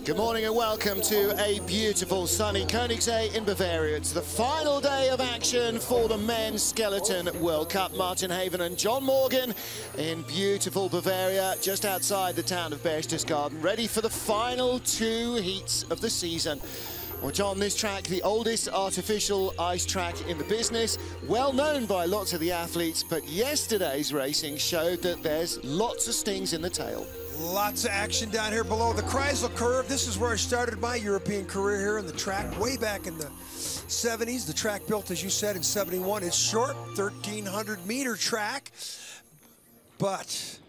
Good morning and welcome to a beautiful sunny Königssee in Bavaria. It's the final day of action for the men's skeleton World Cup. Martin Haven and John Morgan in beautiful Bavaria, just outside the town of Berchtesgaden, ready for the final two heats of the season. Well, John, this track, the oldest artificial ice track in the business, well known by lots of the athletes, but yesterday's racing showed that there's lots of stings in the tail. Lots of action down here below the Königssee curve. This is where I started my European career here in the track way back in the 70s. The track built, as you said, in 71. It's short, 1,300-meter track, but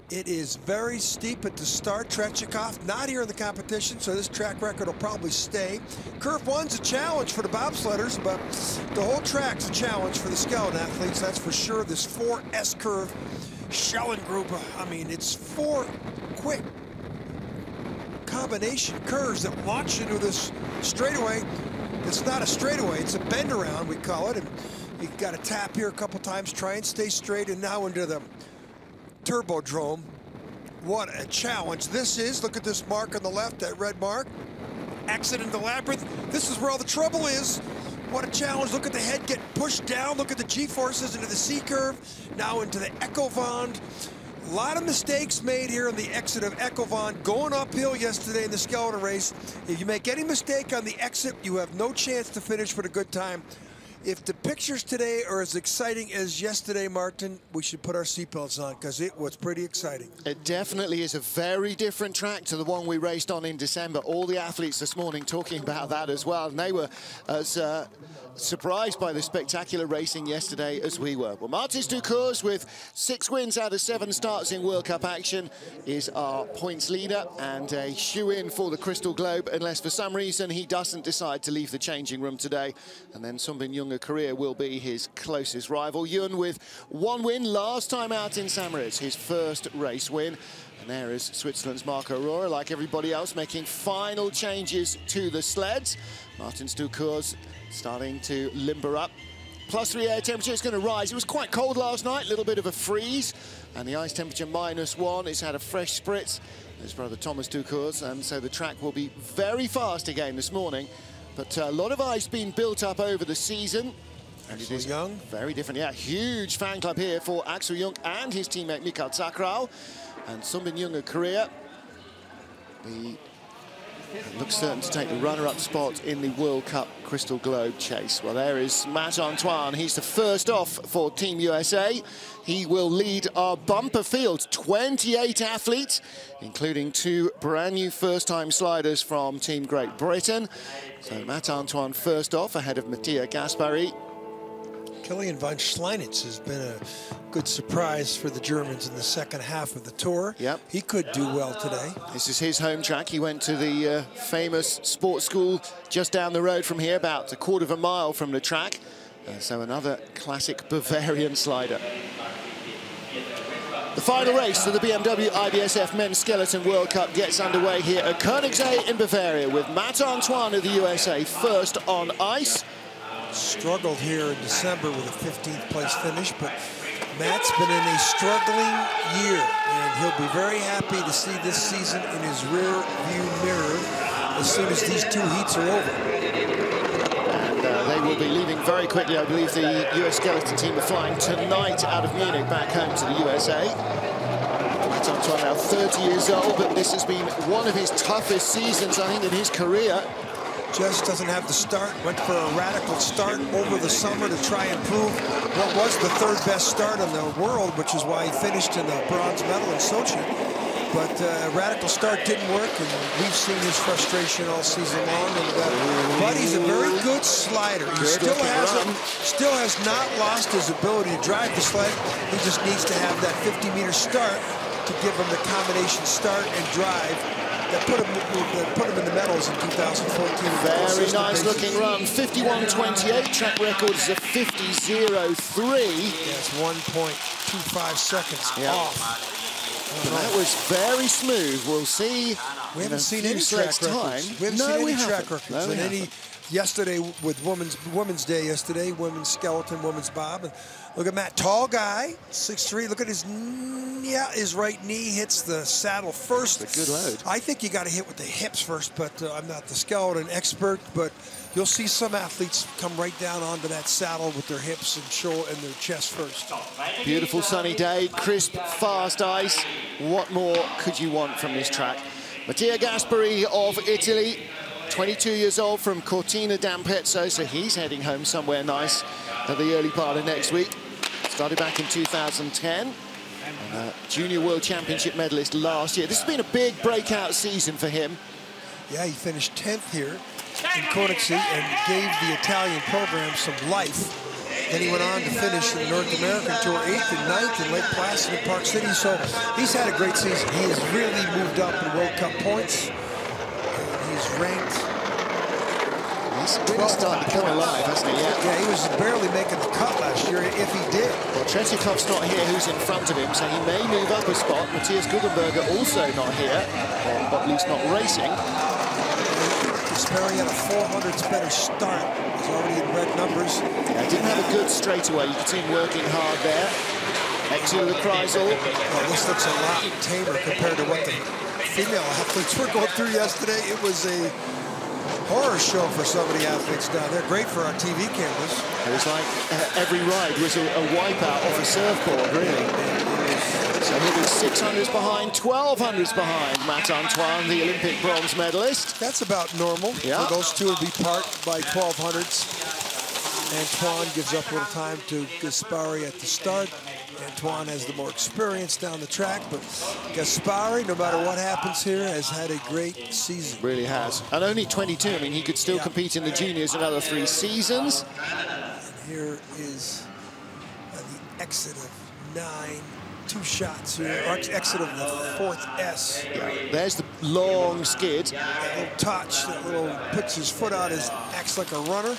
it is very steep at the start. Tretyakov not here in the competition, so this track record will probably stay. Curve one's a challenge for the bobsledders, but the whole track's a challenge for the skeleton athletes, that's for sure. This 4S curve Schellen group, I mean, it's four quick combination curves that launch into this straightaway. It's not a straightaway, it's a bend around, we call it. And you got to tap here a couple times, try and stay straight, and now into the turbodrome. What a challenge this is. Look at this mark on the left, that red mark. Exit into labyrinth. This is where all the trouble is. What a challenge. Look at the head get pushed down. Look at the G-forces into the C-curve. Now into the Echovand. A lot of mistakes made here in the exit of Echovand. Going uphill yesterday in the skeleton race. If you make any mistake on the exit, you have no chance to finish with a good time. If the pictures today are as exciting as yesterday, Martin, we should put our seatbelts on because it was pretty exciting. It definitely is a very different track to the one we raced on in December. All the athletes this morning talking about that as well. And they were as surprised by the spectacular racing yesterday as we were. Well, Martin Stukurz, with 6 wins out of 7 starts in World Cup action, is our points leader and a shoe-in for the Crystal Globe, unless for some reason he doesn't decide to leave the changing room today. And then Sunbin Junge will be his closest rival. Ewan with 1 win last time out in Samaritz, his first race win. And there is Switzerland's Marco Aurora, like everybody else, making final changes to the sleds. Martin Stukurz starting to limber up. +3 air temperature is going to rise. It was quite cold last night, a little bit of a freeze. And the ice temperature -1. It's had a fresh spritz, his brother Thomas Stukurz. And so the track will be very fast again this morning. But a lot of ice being built up over the season. And it is young. Very different, yeah. Huge fan club here for Axel Jung and his teammate Mikael Zakrau. And Sunbin Junge Korea, looks certain to take the runner-up spot in the World Cup Crystal Globe chase. Well, there is Matt Antoine. He's the first off for Team USA. He will lead our bumper field, 28 athletes, including 2 brand new first-time sliders from Team Great Britain. So Matt Antoine first off, ahead of Mattia Gaspari. Kilian von Schleinitz has been a good surprise for the Germans in the second half of the tour. Yep. He could do well today. This is his home track. He went to the famous sports school just down the road from here, about a quarter of a mile from the track. So another classic Bavarian slider. The final race for the BMW IBSF Men's Skeleton World Cup gets underway here at Königssee in Bavaria, with Matt Antoine of the USA first on ice. Struggled here in December with a 15th place finish, but Matt's been in a struggling year, and he'll be very happy to see this season in his rear view mirror as soon as these 2 heats are over. And they will be leaving very quickly. I believe the US skeleton team are flying tonight out of Munich back home to the USA. Matt Antoine now 30 years old, but this has been one of his toughest seasons, I think, in his career. Just doesn't have the start. Went for a radical start over the summer to try and prove what was the 3rd best start in the world, which is why he finished in the bronze medal in Sochi. But radical start didn't work, and we've seen his frustration all season long. But he's a very good slider. He still has not lost his ability to drive the sled. He just needs to have that 50-meter start to give him the combination start and drive that put him in the medals in 2014. Very nice looking run, 51.28. Track record is a 50.03. That's 1.25 seconds off. And that was very smooth. We'll see. We haven't seen any track records. We haven't seen any track records in any yesterday with Women's Day yesterday, women's skeleton, women's bob. And look at Matt, tall guy, 6'3". Look at his right knee hits the saddle first. It's a good load. I think you got to hit with the hips first, but I'm not the skeleton expert, but you'll see some athletes come right down onto that saddle with their hips and shoulder and their chest first. Beautiful sunny day, crisp, fast ice. What more could you want from this track? Mattia Gaspari of Italy, 22 years old, from Cortina d'Ampezzo, so he's heading home somewhere nice at the early part of next week. Started back in 2010. And Junior World Championship medalist last year. This has been a big breakout season for him. Yeah, he finished 10th here in Königssee and gave the Italian program some life. Then he went on to finish the North American Tour 8th and 9th in Lake Placid and Park City. So he's had a great season. He has really moved up in World Cup points. And he's ranked. He's really starting to come alive, hasn't he? Yeah, he was barely making the cut last year, if he did. Well, Tretyakhov's not here, who's in front of him, so he may move up a spot. Matthias Guggenberger also not here, or at least not racing. Gaspari had a 400s better start. He's already in red numbers. Yeah, didn't have a good straightaway. You could see him working hard there. Exit of the Kreisel. Well, this looks a lot tamer compared to what the female athletes were going through yesterday. It was a horror show for some of the athletes down there. Great for our TV cameras. It was like every ride was a wipeout off a surfboard, really. So he'll be 600s behind, 1200s behind Matt Antoine, the Olympic bronze medalist. That's about normal. Yeah. For those two to be parked by 1200s. Antoine gives up a little time to Gaspari at the start. Antoine has the more experience down the track, but Gaspari, no matter what happens here, has had a great season. Really has. And only 22. I mean, he could still compete in the juniors another 3 seasons. And here is the exit of 9. 2 shots here. Exit of the 4th S. Yeah, there's the long skid. That little touch, that little puts his foot out, acts like a runner.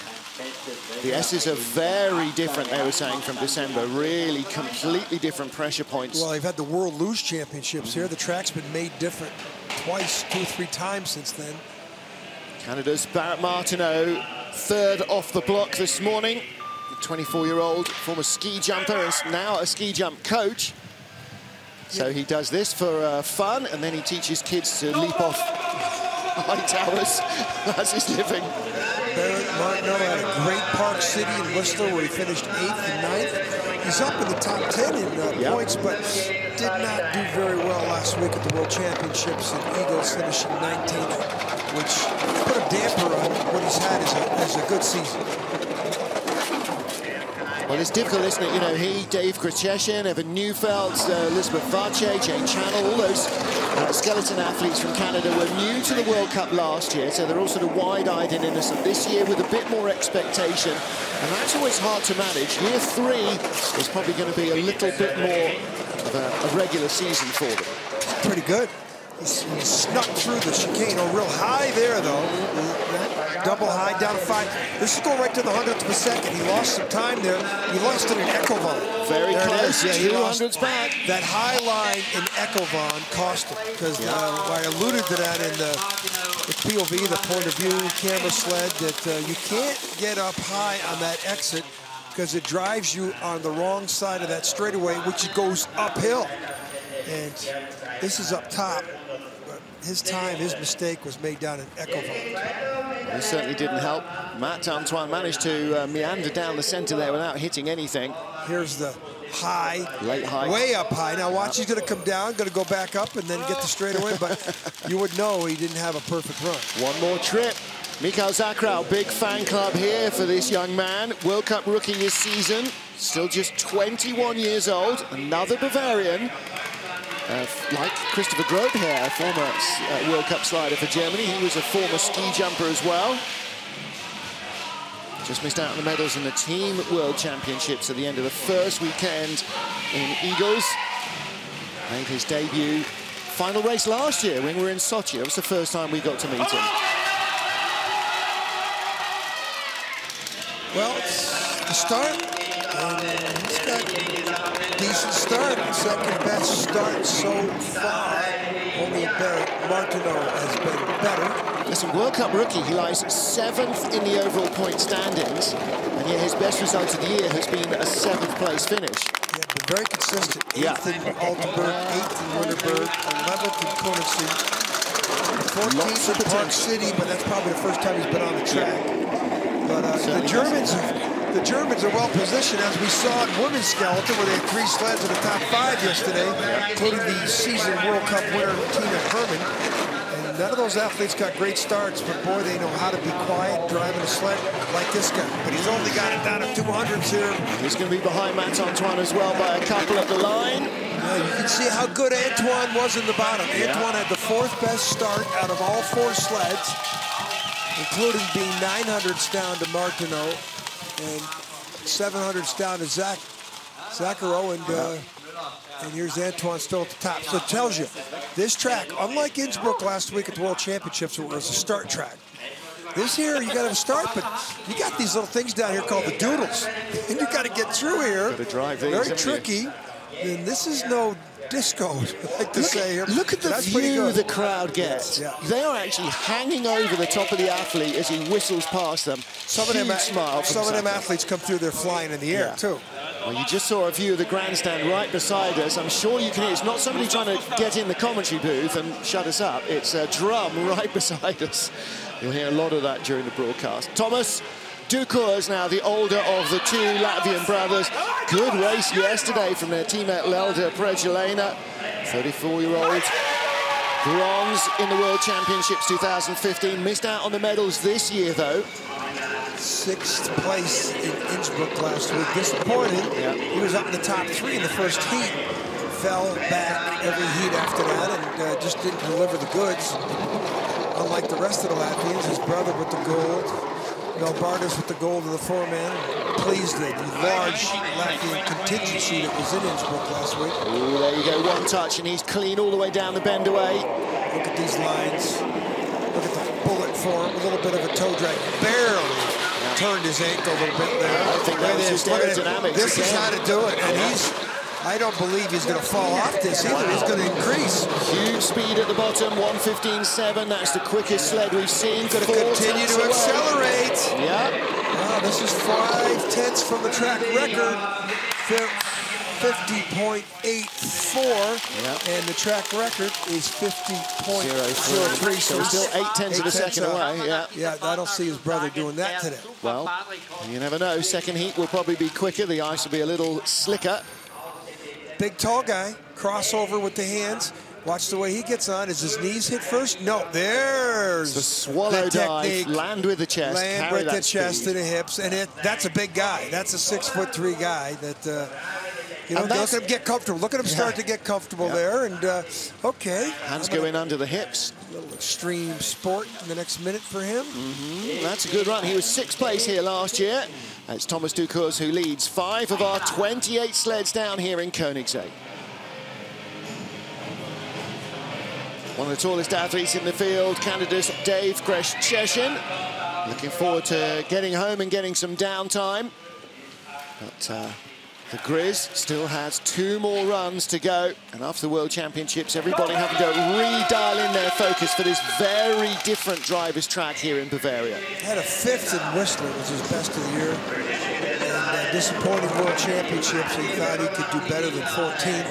The S's are very different, they were saying, from December. Really completely different pressure points. Well, they've had the World Luge Championships here. The track's been made different twice, 2 or 3 times since then. Canada's Barrett Martineau, 3rd off the block this morning. The 24-year-old, former ski jumper, and now a ski jump coach. So he does this for fun, and then he teaches kids to leap off high towers. That's his living. Barrett Martineau had a great Park City in Whistler where he finished 8th and 9th. He's up in the top 10 in points, but did not do very well last week at the World Championships in Eagles, finishing 19th, which put a damper on what he's had as a good season. Well, it's difficult, isn't it? You know, he, Dave Krzyzewski, Evan Neufeld, Elizabeth Vache, Jane Channel, all those skeleton athletes from Canada were new to the World Cup last year, so they're all sort of wide-eyed and innocent. This year with a bit more expectation, and that's always hard to manage. Year 3 is probably going to be a little bit more of a regular season for them. Pretty good. He snuck through the chicane. Oh, real high there, though. Double high, down to 5. This is going right to the 100th of a second. He lost some time there. He lost it in Ecovon. Very close. Yeah, 200s back. That high line in Ecovon cost him, because I alluded to that in the POV, the point of view camera sled, that you can't get up high on that exit because it drives you on the wrong side of that straightaway, which goes uphill. And this is up top. His mistake was made down in Ecovon. It certainly didn't help. Matt Antoine managed to meander down the center there without hitting anything. Here's the high, late high, way up high. Now watch, he's going to come down, going to go back up, and then get the straightaway. But you would know he didn't have a perfect run. One more trip. Mikhail Zakrau, big fan club here for this young man. World Cup rookie this season, still just 21 years old. Another Bavarian. Like Christopher Grobherr, former World Cup slider for Germany. He was a former ski jumper as well. Just missed out on the medals in the Team World Championships at the end of the first weekend in Eagles. Made his debut, final race last year when we were in Sochi. It was the first time we got to meet him. Well, it's the start. And he's got a decent start, second best start so far. Only Barrett Martineau has been better. listen, World Cup rookie, he lies 7th in the overall point standings, and yet his best result of the year has been a 7th place finish. Yeah, been very consistent. 8th in Altenburg, 8th in Winterberg, 11th in Königssee, 14th in Park City, but that's probably the first time he's been on the track. But the Germans are well positioned, as we saw in women's skeleton, where they had 3 sleds in the top 5 yesterday, including the season World Cup winner Tina Herman. And none of those athletes got great starts, but boy, they know how to be quiet driving a sled like this guy. But he's only got it down at 200s here. He's going to be behind Matt Antoine as well by a couple at the line. Yeah, you can see how good Antoine was in the bottom. Antoine had the 4th best start out of all 4 sleds, including being 900s down to Martineau and 700s down to Zaccaro, and here's Antoine still at the top. So it tells you, this track, unlike Innsbruck last week at the World Championships, where it was a start track, this here, you got to have a start, but you got these little things down here called the doodles, and you got to get through here. Got to drive these, very tricky. And this is no disco, I like to say here. Look at the view the crowd gets. Yeah. They are actually hanging over the top of the athlete as he whistles past them. Some of them athletes come through, they're flying in the air, too. Well, you just saw a view of the grandstand right beside us. I'm sure you can hear, it's not somebody trying to get in the commentary booth and shut us up. It's a drum right beside us. You'll hear a lot of that during the broadcast. Thomas Ducours now the older of the 2 Latvian brothers. Good race yesterday from their teammate Lelda Pregelena, 34-year-old. Bronze in the World Championships 2015. Missed out on the medals this year, though. 6th place in Innsbruck last week. Disappointing. Yeah. He was up in the top 3 in the first heat. Fell back every heat after that and just didn't deliver the goods. Unlike the rest of the Latvians, his brother with the gold, Melbardas with the gold of the 4-man. Pleased with the large Latvian contingency that was in Innsbruck last week. Ooh, there you go, 1 touch, and he's clean all the way down the bend away. Look at these lines. Look at the bullet form, a little bit of a toe drag. Barely turned his ankle a little bit there. I think that was just aerodynamics. This is how to do it, and I don't believe he's going to fall off this either. He's going to increase. Huge speed at the bottom, 1:15.7. That's the quickest sled we've seen. Going to continue to accelerate. Yeah. Wow, this is 5/10 from the track record. 50.84. Yeah. And the track record is 50.03. So still 0.8 of a second away. Yeah, I don't see his brother doing that today. Well, you never know. Second heat will probably be quicker. The ice will be a little slicker. Big, tall guy, crossover with the hands. Watch the way he gets on. Is his knees hit first? No, there's the swallow dive, land with the chest, land with the chest to the hips, and that's a big guy. That's a 6'3" guy that, you know, look at him get comfortable. Look at him start to get comfortable there, and okay. Hands go in under the hips. A little extreme sport in the next minute for him. That's a good run. He was 6th place here last year. It's Thomas Ducours who leads 5 of our 28 sleds down here in Königssee. One of the tallest athletes in the field, Canada's Dave Greshcheshin. Looking forward to getting home and getting some downtime. But the Grizz still has 2 more runs to go. And after the World Championships, everybody having to re-dial in their focus for this very different driver's track here in Bavaria. Had a 5th in Whistler, was his best of the year. And disappointing World Championships, he thought he could do better than 14th.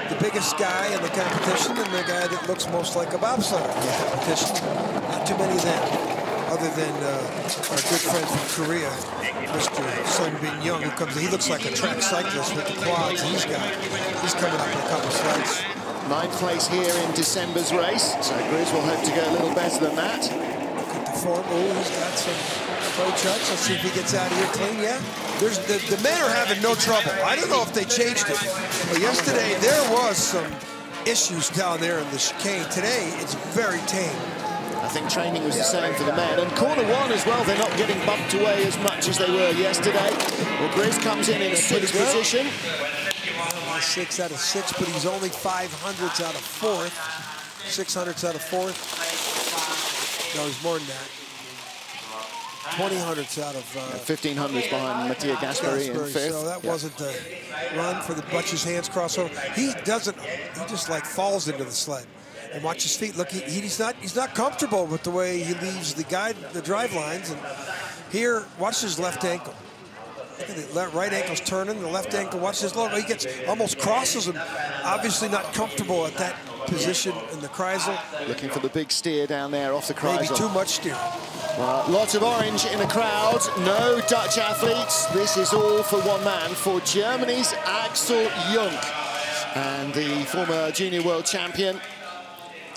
The biggest guy in the competition and the guy that looks most like a bobsledder in the competition. Not too many of them, other than our good friend from Korea, Mr. Sun Bin Young, who comes in. He looks like a track cyclist with the quads he's got. He's coming up in a couple sleds. 9th place here in December's race, so Grizz will hope to go a little better than that. Look at the form. Oh, he's got some toe chucks. Let's see if he gets out of here clean. Yeah. The men are having no trouble. I don't know if they changed it, but yesterday there was some issues down there in the chicane. Today, it's very tame. I think training was the same for the men. And corner 1 as well, they're not getting bumped away as much as they were yesterday. Well, Grizz comes in 6th position. 6 out of 6, but he's only 500ths out of 4th. 600ths out of 4th. No, he's more than that. 20 out of 1500s behind Mattia Gasperi in 5th. So that wasn't the run for the Butch's hands crossover. He just like falls into the sled. And watch his feet. Look, he's not comfortable with the way he leaves the drive lines. And here, watch his left ankle. Look at the right ankle's turning, the left ankle, watch his low. He gets almost crosses him. Obviously not comfortable at that position in the Kreisel. Looking for the big steer down there off the Kreisel. Maybe too much steer. Well, lots of orange in the crowd. No Dutch athletes. This is all for one man, for Germany's Axel Jung. And the former junior world champion.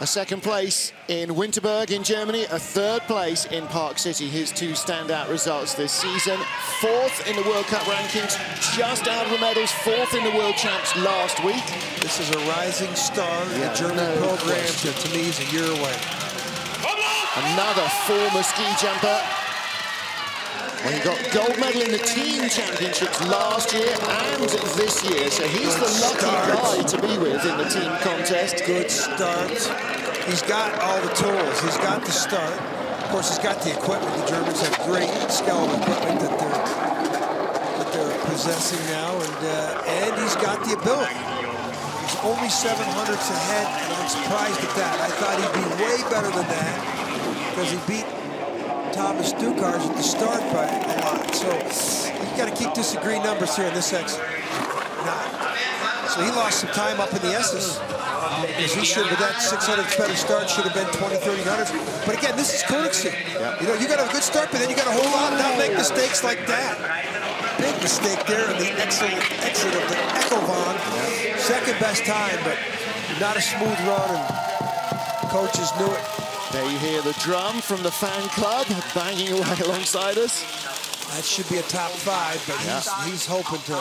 A second place in Winterberg in Germany, a third place in Park City. His two standout results this season. Fourth in the World Cup rankings, just out of the medals. Fourth in the World Champs last week. This is a rising star in the German program that to me is a year away. Another former ski jumper. Well, he got gold medal in the team championships last year and this year, so he's the lucky guy to be with in the team contest. Good start. He's got all the tools. He's got the start. Of course, he's got the equipment. The Germans have great skeletal equipment that they're possessing now, and he's got the ability. He's only 700ths ahead, and I'm surprised at that. I thought he'd be way better than that because he beat Thomas Dukars at the start by a lot. So you've got to keep disagreeing numbers here in this section. So he lost some time up in the S's because he should, with that 600th better start, should have been 20, 3000s. But again, this is Königssee. You know, you got to have a good start, but then you got to hold on and not make mistakes like that. Big mistake there in the exit of the Echelon. Second best time, but not a smooth run, and coaches knew it. There you hear the drum from the fan club banging away alongside us. That should be a top 5, but he's hoping to.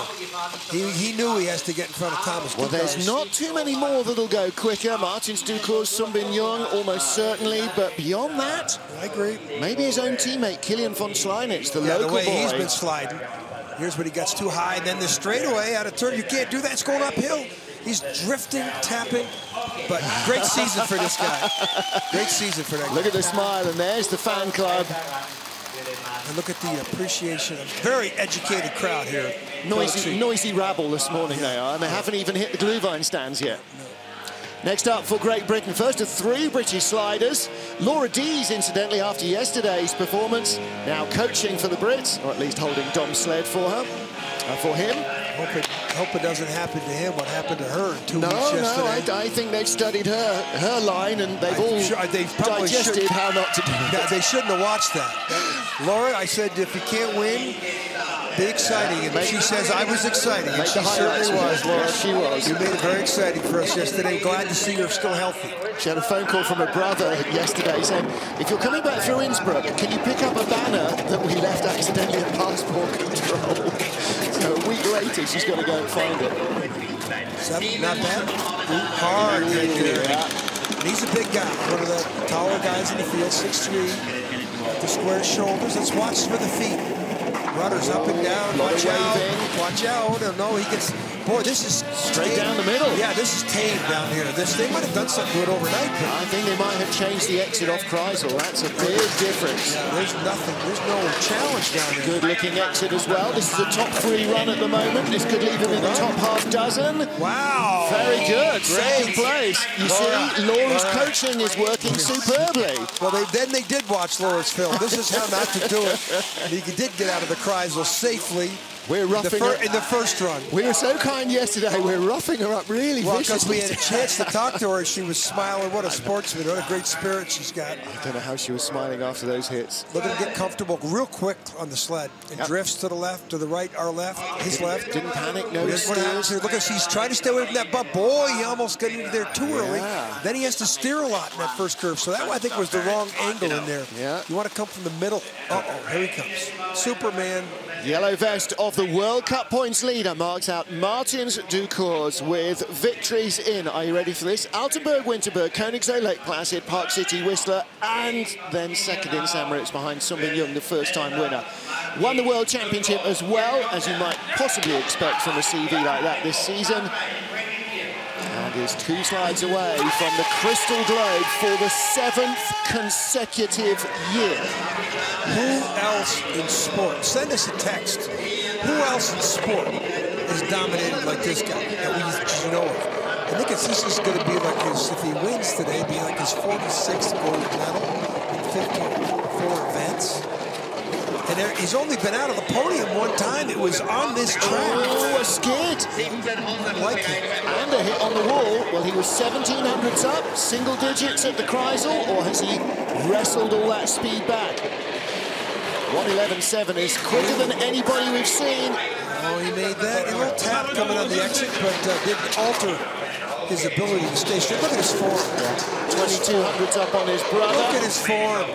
He knew he has to get in front of Thomas. Well, there's not too many more that'll go quicker. Martins Dukors, Sunbin Jung, almost certainly. But beyond that, I agree. Maybe his own teammate, Kilian von Sleinitz, the local the way boy. He's been sliding. Here's when he gets too high, and then the straightaway out of turn. You can't do that. It's going uphill. He's drifting, tapping, but great season for this guy. Great season for that guy. Look at the smile, and there's the fan club. And look at the appreciation. A very educated crowd here. Noisy rabble this morning they are, and they haven't even hit the Glühwein stands yet. Next up for Great Britain, first of 3 British sliders. Laura Dees, incidentally, after yesterday's performance, now coaching for the Brits, or at least holding Dom sled for her, for him. Hope it doesn't happen to him what happened to her in 2 weeks yesterday. No, I think they've studied her line, and they've digested how not to do it. Yeah, they shouldn't have watched that. Laura, I said, if you can't win, be exciting. And she says, I was exciting. And she certainly was, Laura. Yes, she was. You made it very exciting for us yesterday. Glad to see you're still healthy. She had a phone call from her brother yesterday saying, if you're coming back through Innsbruck, can you pick up a banner that we left accidentally at passport control? So a week later, she's got to go and find it. 7, not bad. Hard right there. And he's a big guy, one of the taller guys in the field, 6'3", the square shoulders. Let's watch for the feet. Runners up and down. Watch out. Watch out. Oh, no, he gets... Boy, this is straight down the middle. Yeah, this is tame down here. They might have done something to it overnight. But I think they might have changed the exit off Kreisel. That's a big difference. Yeah, there's nothing. There's no challenge down here. Good-looking exit as well. This is a top 3 run at the moment. This could leave him in the top half dozen. Wow. Very good. Second place. You see, Laura's coaching is working superbly. Well, then they did watch Laura's film. This is how not to do it. He did get out of the Kreisel safely. We're roughing her in the first run. We were so kind yesterday. We're roughing her up really because viciously. we had a chance to talk to her. She was smiling. What a sportsman. What a great spirit she's got. I don't know how she was smiling after those hits. Look at him get comfortable real quick on the sled. And drifts to the left, to the right, our left, his left. Didn't panic, no steers. Look at he's trying to stay away from that butt. Boy, he almost got into there too early. Then he has to steer a lot in that first curve. So that, I think, was the wrong angle in there. You want to come from the middle. Uh-oh, here he comes. Superman. Yellow vest of the World Cup points leader marks out Martins Dukors with victories in, are you ready for this? Altenburg, Winterberg, Königssee, Lake Placid, Park City, Whistler, and then second in St. Moritz behind Sunbin Jung, the first-time winner. Won the World Championship as well, as you might possibly expect from a CV like that this season. And is 2 slides away from the Crystal Globe for the 7th consecutive year. Who else in sport? Send us a text. Who else in sport is dominated like this guy that we know of? I think this is going to be like his, if he wins today, be like his 46th gold medal in 54 events. And he's only been out of the podium one time. It was on this track. Oh, a skid. Like it. And a hit on the wall. Well, he was 1700s up, single digits at the Kreisel, or has he wrestled all that speed back? 1:11.7 is quicker than anybody we've seen. Oh, he made that. A little tap coming on the exit, but didn't alter his ability to stay straight. Look at his form. 2200s up on his brother. Look at his form.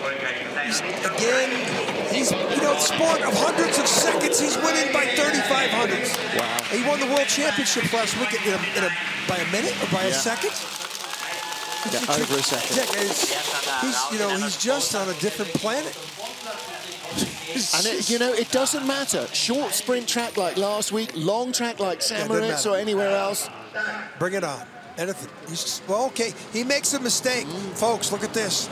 He's, you know, sport of hundreds of seconds. He's winning by 3500s. Wow. He won the World Championship last week by a minute or by a second. Yeah, over a second. He's just on a different planet. And you know, it doesn't matter. Short sprint track like last week, long track like St. Moritz or anywhere else. Bring it on. Anything. Well, okay. He makes a mistake. Folks, look at this.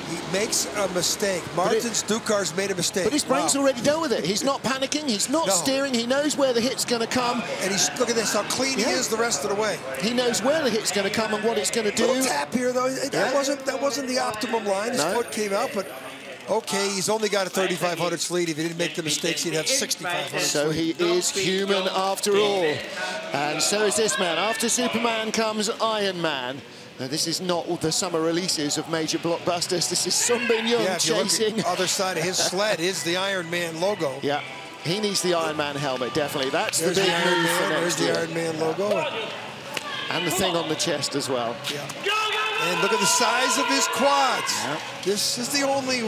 He makes a mistake. Martins Ducar's made a mistake. But his brain's already dealt with it. He's not panicking. He's not steering. He knows where the hit's going to come. And look at this, how clean he is the rest of the way. He knows where the hit's going to come and what it's going to do. Little tap here, though. That wasn't the optimum line. His foot came out, but okay, he's only got a 3,500 lead. If he didn't make the mistakes, he'd have 6,500. So he is human after all. And so is this man. After Superman comes Iron Man. Now, this is not the summer releases of major blockbusters. This is Sun Bin Young chasing. The other side of his sled is the Iron Man logo. Yeah, he needs the Iron Man helmet, definitely. That's the big move for next year. There's the Iron Man logo. And the thing on the chest as well. Yeah. And look at the size of his quads. Yeah. This is the only...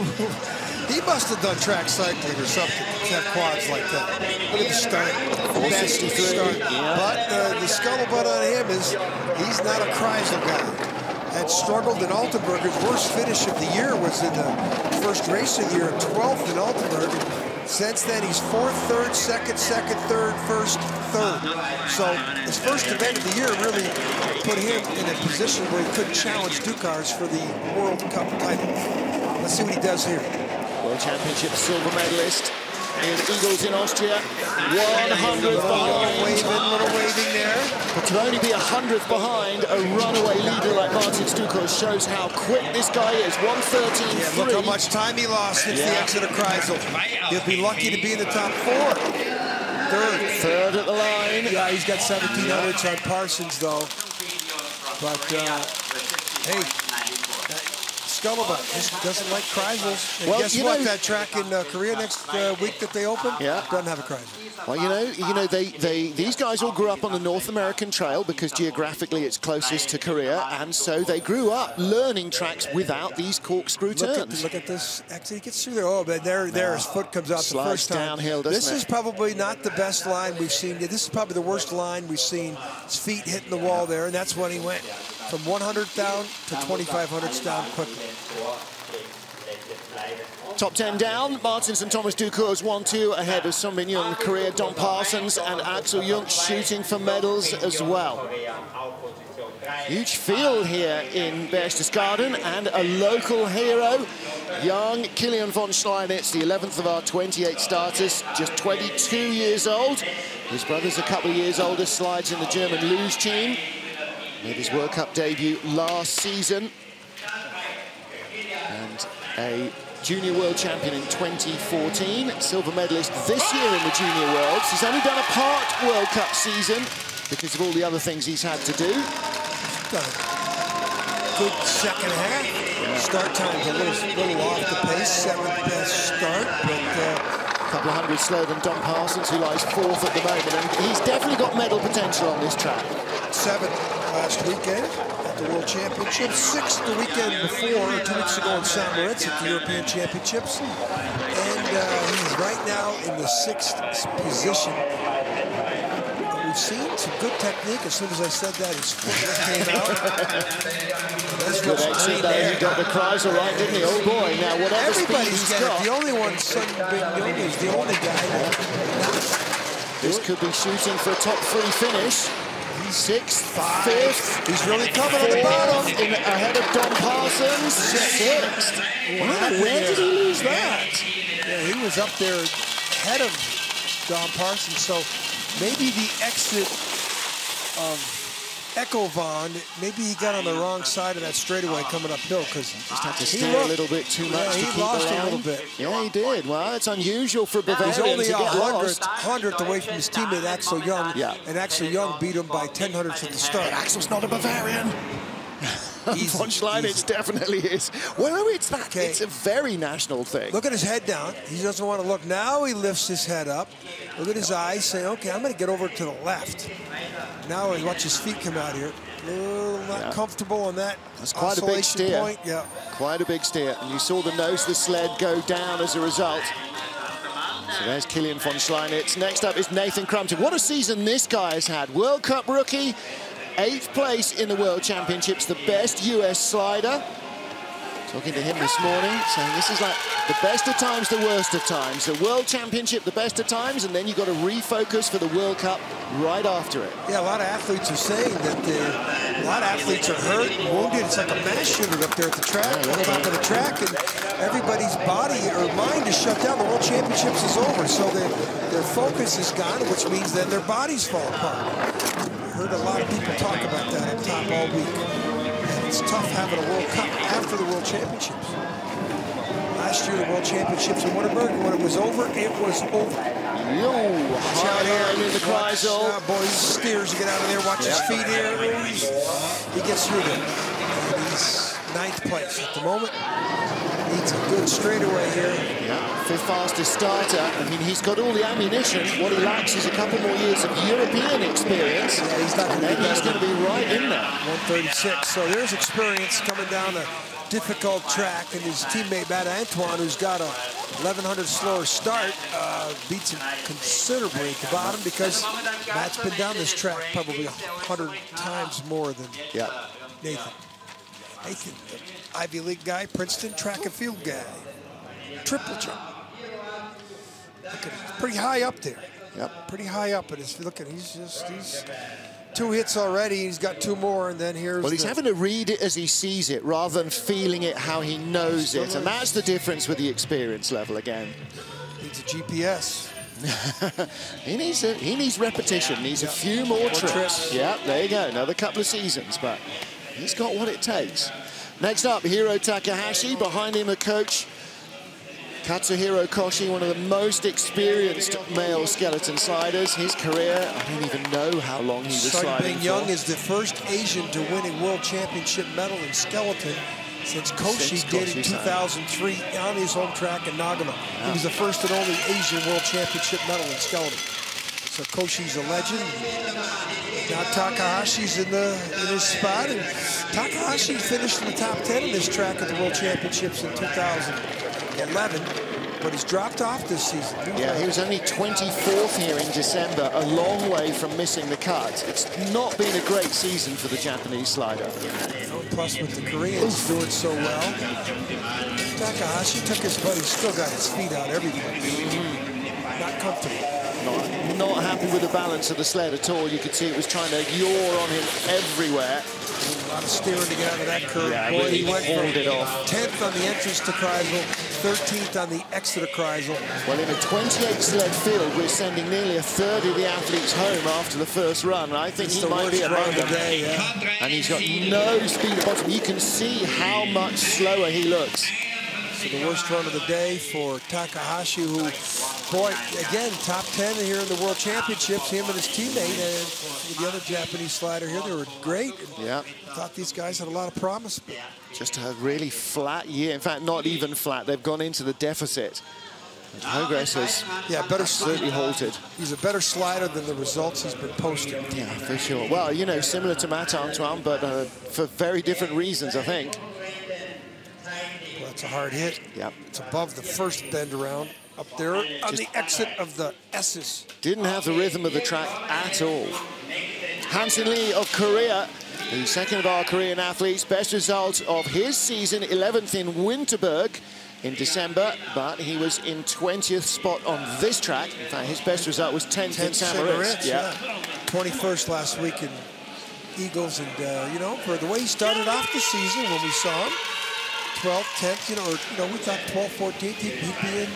He must have done track cycling or something to have quads like that. Look at the start. 463. Start. Yeah. But the scuttlebutt on him is he's not a Kreisel guy. Had struggled in Altenburg. His worst finish of the year was in the first race of the year, 12th in Altenburg. Since then, he's 4th, 3rd, 2nd, 2nd, 3rd, 1st, 3rd. So his first event of the year really put him in a position where he couldn't challenge Ducars for the World Cup title. Let's see what he does here. World Championship silver medalist in Eagles in Austria. 100th behind. Little waving there. But to only be 100th behind a runaway leader like Martin Stuka shows how quick this guy is. 1:13.3. Yeah, look how much time he lost since the exit of Kreisel. He'll be lucky to be in the top 4. Third at the line. Yeah, he's got 1,700s on Parsons, though. But, hey, Scuttlebutt just doesn't like Kreisels. And well, guess what? That track in Korea next week that they open doesn't have a Kreisel. Well, you know, these guys all grew up on the North American Trail because geographically it's closest to Korea, and so they grew up learning tracks without these corkscrew turns. Look at this. Actually, he gets through there. Oh, but there his foot comes out the first time. Downhill, doesn't it? This is probably not the best line we've seen. This is probably the worst line we've seen. His feet hitting the wall there, and that's when he went from 100 down to 2,500 down quickly. Top 10 down. Martins and Thomas Ducours 1-2 ahead of Sun Bin Young, Korea, Don Parsons and Axel Jung shooting for medals as well. Huge field here in Berchtesgaden and a local hero, young Kilian von Schleinitz, the 11th of our 28 starters, just 22 years old. His brother's a couple of years older, slides in the German Luge team. Made his World Cup debut last season. And a Junior World Champion in 2014, silver medalist this year in the Junior Worlds. He's only done a part World Cup season because of all the other things he's had to do. Got a good second half. Yeah. Start time's a little off the pace, 7th best start, but a couple of hundred slower than Don Parsons, who lies 4th at the moment, and he's definitely got medal potential on this track. 7th last weekend at the World Championships, 6th the weekend before, 2 weeks ago in St. Moritz at the European Championships, and he's right now in the 6th position. We've seen some good technique. As soon as I said that, his foot came out. That's good exit there. He got the Kreisel right, didn't he? Oh boy! Now whatever speed he's got, the only one, Sun Bin Young, is the only guy that. This could be shooting for a top 3 finish. 6th, 5th. He's really coming on the bottom. Ahead of Don Parsons. 6th. Wow, where did he lose that? Yeah, he was up there ahead of Don Parsons. So maybe the exit of Echo Vaughn, maybe he got on the wrong side of that straightaway coming uphill because just had to steer a little bit too much to keep he lost the line. a little bit. Yeah, he did. Well, it's unusual for Bavarian He's only to get lost. 100th away from his teammate Axel Young, and Axel Young beat him by 10/100ths at the start. But Axel's not a Bavarian. Von Schleinitz definitely is. Well, no, it's that. Okay. It's a very national thing. Look at his head down. He doesn't want to look. Now he lifts his head up. Look at his eyes saying, okay, I'm going to get over to the left. Now he watch his feet come out here. A little not comfortable on that. That's quite a big steer. Point. Yeah. Quite a big steer. And you saw the nose of the sled go down as a result. So there's Kilian von Schleinitz. Next up is Nathan Crumpton. What a season this guy has had. World Cup rookie. 8th place in the World Championships, the best US slider. Talking to him this morning, saying this is like the best of times, the worst of times. The World Championship, the best of times, and then you've got to refocus for the World Cup right after it. Yeah, a lot of athletes are saying that a lot of athletes are hurt and wounded. It's like a mass shooter up there at the track, on the top of the track, and everybody's body or mind is shut down. The World Championships is over, so their focus is gone, which means then their bodies fall apart. I heard a lot of people talk about that up top all week. It's tough having a World Cup after the World Championships. Last year, the World Championships in Wittenberg, when it was over, it was over. Yo, high line in the Kreisel. Boy, he steers to get out of there. Watch his feet here. He gets through there. And he's 9th place at the moment. Needs a good straightaway here. Yeah, 5th fastest starter. I mean, he's got all the ammunition. What he lacks is a couple more years of European experience. Yeah, he's not going to be he's going to be right in there. 136. So there's experience coming down a difficult track, and his teammate Matt Antoine, who's got a 1100 slower start, beats him considerably at the bottom because Matt's been down this track probably 100 times more than Nathan. Nathan, the Ivy League guy, Princeton track and field guy, triple jump. Look at him, pretty high up there. Yep, pretty high up. And look at he's 2 hits already. He's got 2 more, and then here's. Well, he's having to read it as he sees it rather than feeling it how he knows it, and that's the difference with the experience level again. Needs a GPS. he needs repetition. Needs a few more trips. Yeah, there you go. Another couple of seasons, but he's got what it takes. Next up, Hiro Takahashi. Behind him, a coach, Katsuhiro Koshi, one of the most experienced male skeleton sliders. His career, I don't even know how long he was sliding for. Young is the first Asian to win a world championship medal in skeleton since Koshi did in 2003 on his home track in Nagano. Yeah. He was the first and only Asian world championship medal in skeleton. So Koshi's a legend. Now Takahashi's in his spot, and Takahashi finished in the top 10 in this track at the World Championships in 2011, but he's dropped off this season. Yeah, he was only 24th here in December, a long way from missing the cut. It's not been a great season for the Japanese slider. Plus with the Koreans doing so well. Takahashi took his butt, he's still got his feet out everywhere. Not comfortable. Not happy with the balance of the sled at all. You could see it was trying to yaw on him everywhere. A lot of steering to get out of that curve. Yeah, boy, really he went hauled it off. 10th on the entrance to Kreisel, 13th on the exit of Kreisel. Well, in a 28 sled field, we're sending nearly a third of the athletes home after the first run. I think he might be among them. And he's got no speed at the bottom. You can see how much slower he looks. So the worst run of the day for Takahashi, who, boy, again, top 10 here in the World Championships, him and his teammate, and the other Japanese slider here, they were great. Yeah. I thought these guys had a lot of promise. But just a really flat year. In fact, not even flat. They've gone into the deficit. And progress has absolutely halted. He's a better slider than the results he's been posting. Yeah, for sure. Well, you know, similar to Matt Antoine, but for very different reasons, I think. It's a hard hit. Yep. It's above the first bend around up there on the exit of the S's. Didn't have the rhythm of the track at all. Hansen Lee of Korea, the second of our Korean athletes, best result of his season, 11th in Winterberg in December, but he was in 20th spot on this track. In fact, his best result was 10th in St. Yeah. 21st last week in Eagles, and you know, for the way he started off the season when we saw him, 12th, 10th, or we thought 12th, 14th, he'd be in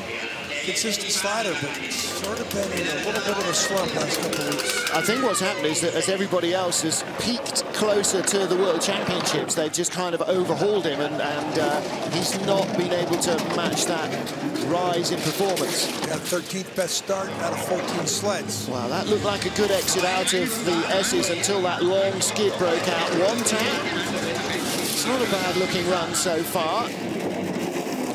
consistent slider, but sort of been in a little bit of a slump last couple of weeks. I think what's happened is that as everybody else has peaked closer to the World Championships, they've just kind of overhauled him, and he's not been able to match that rise in performance. Yeah, 13th best start out of 14 sleds. Wow, that looked like a good exit out of the S's until that long skid broke out. One tap. It's not a bad looking run so far.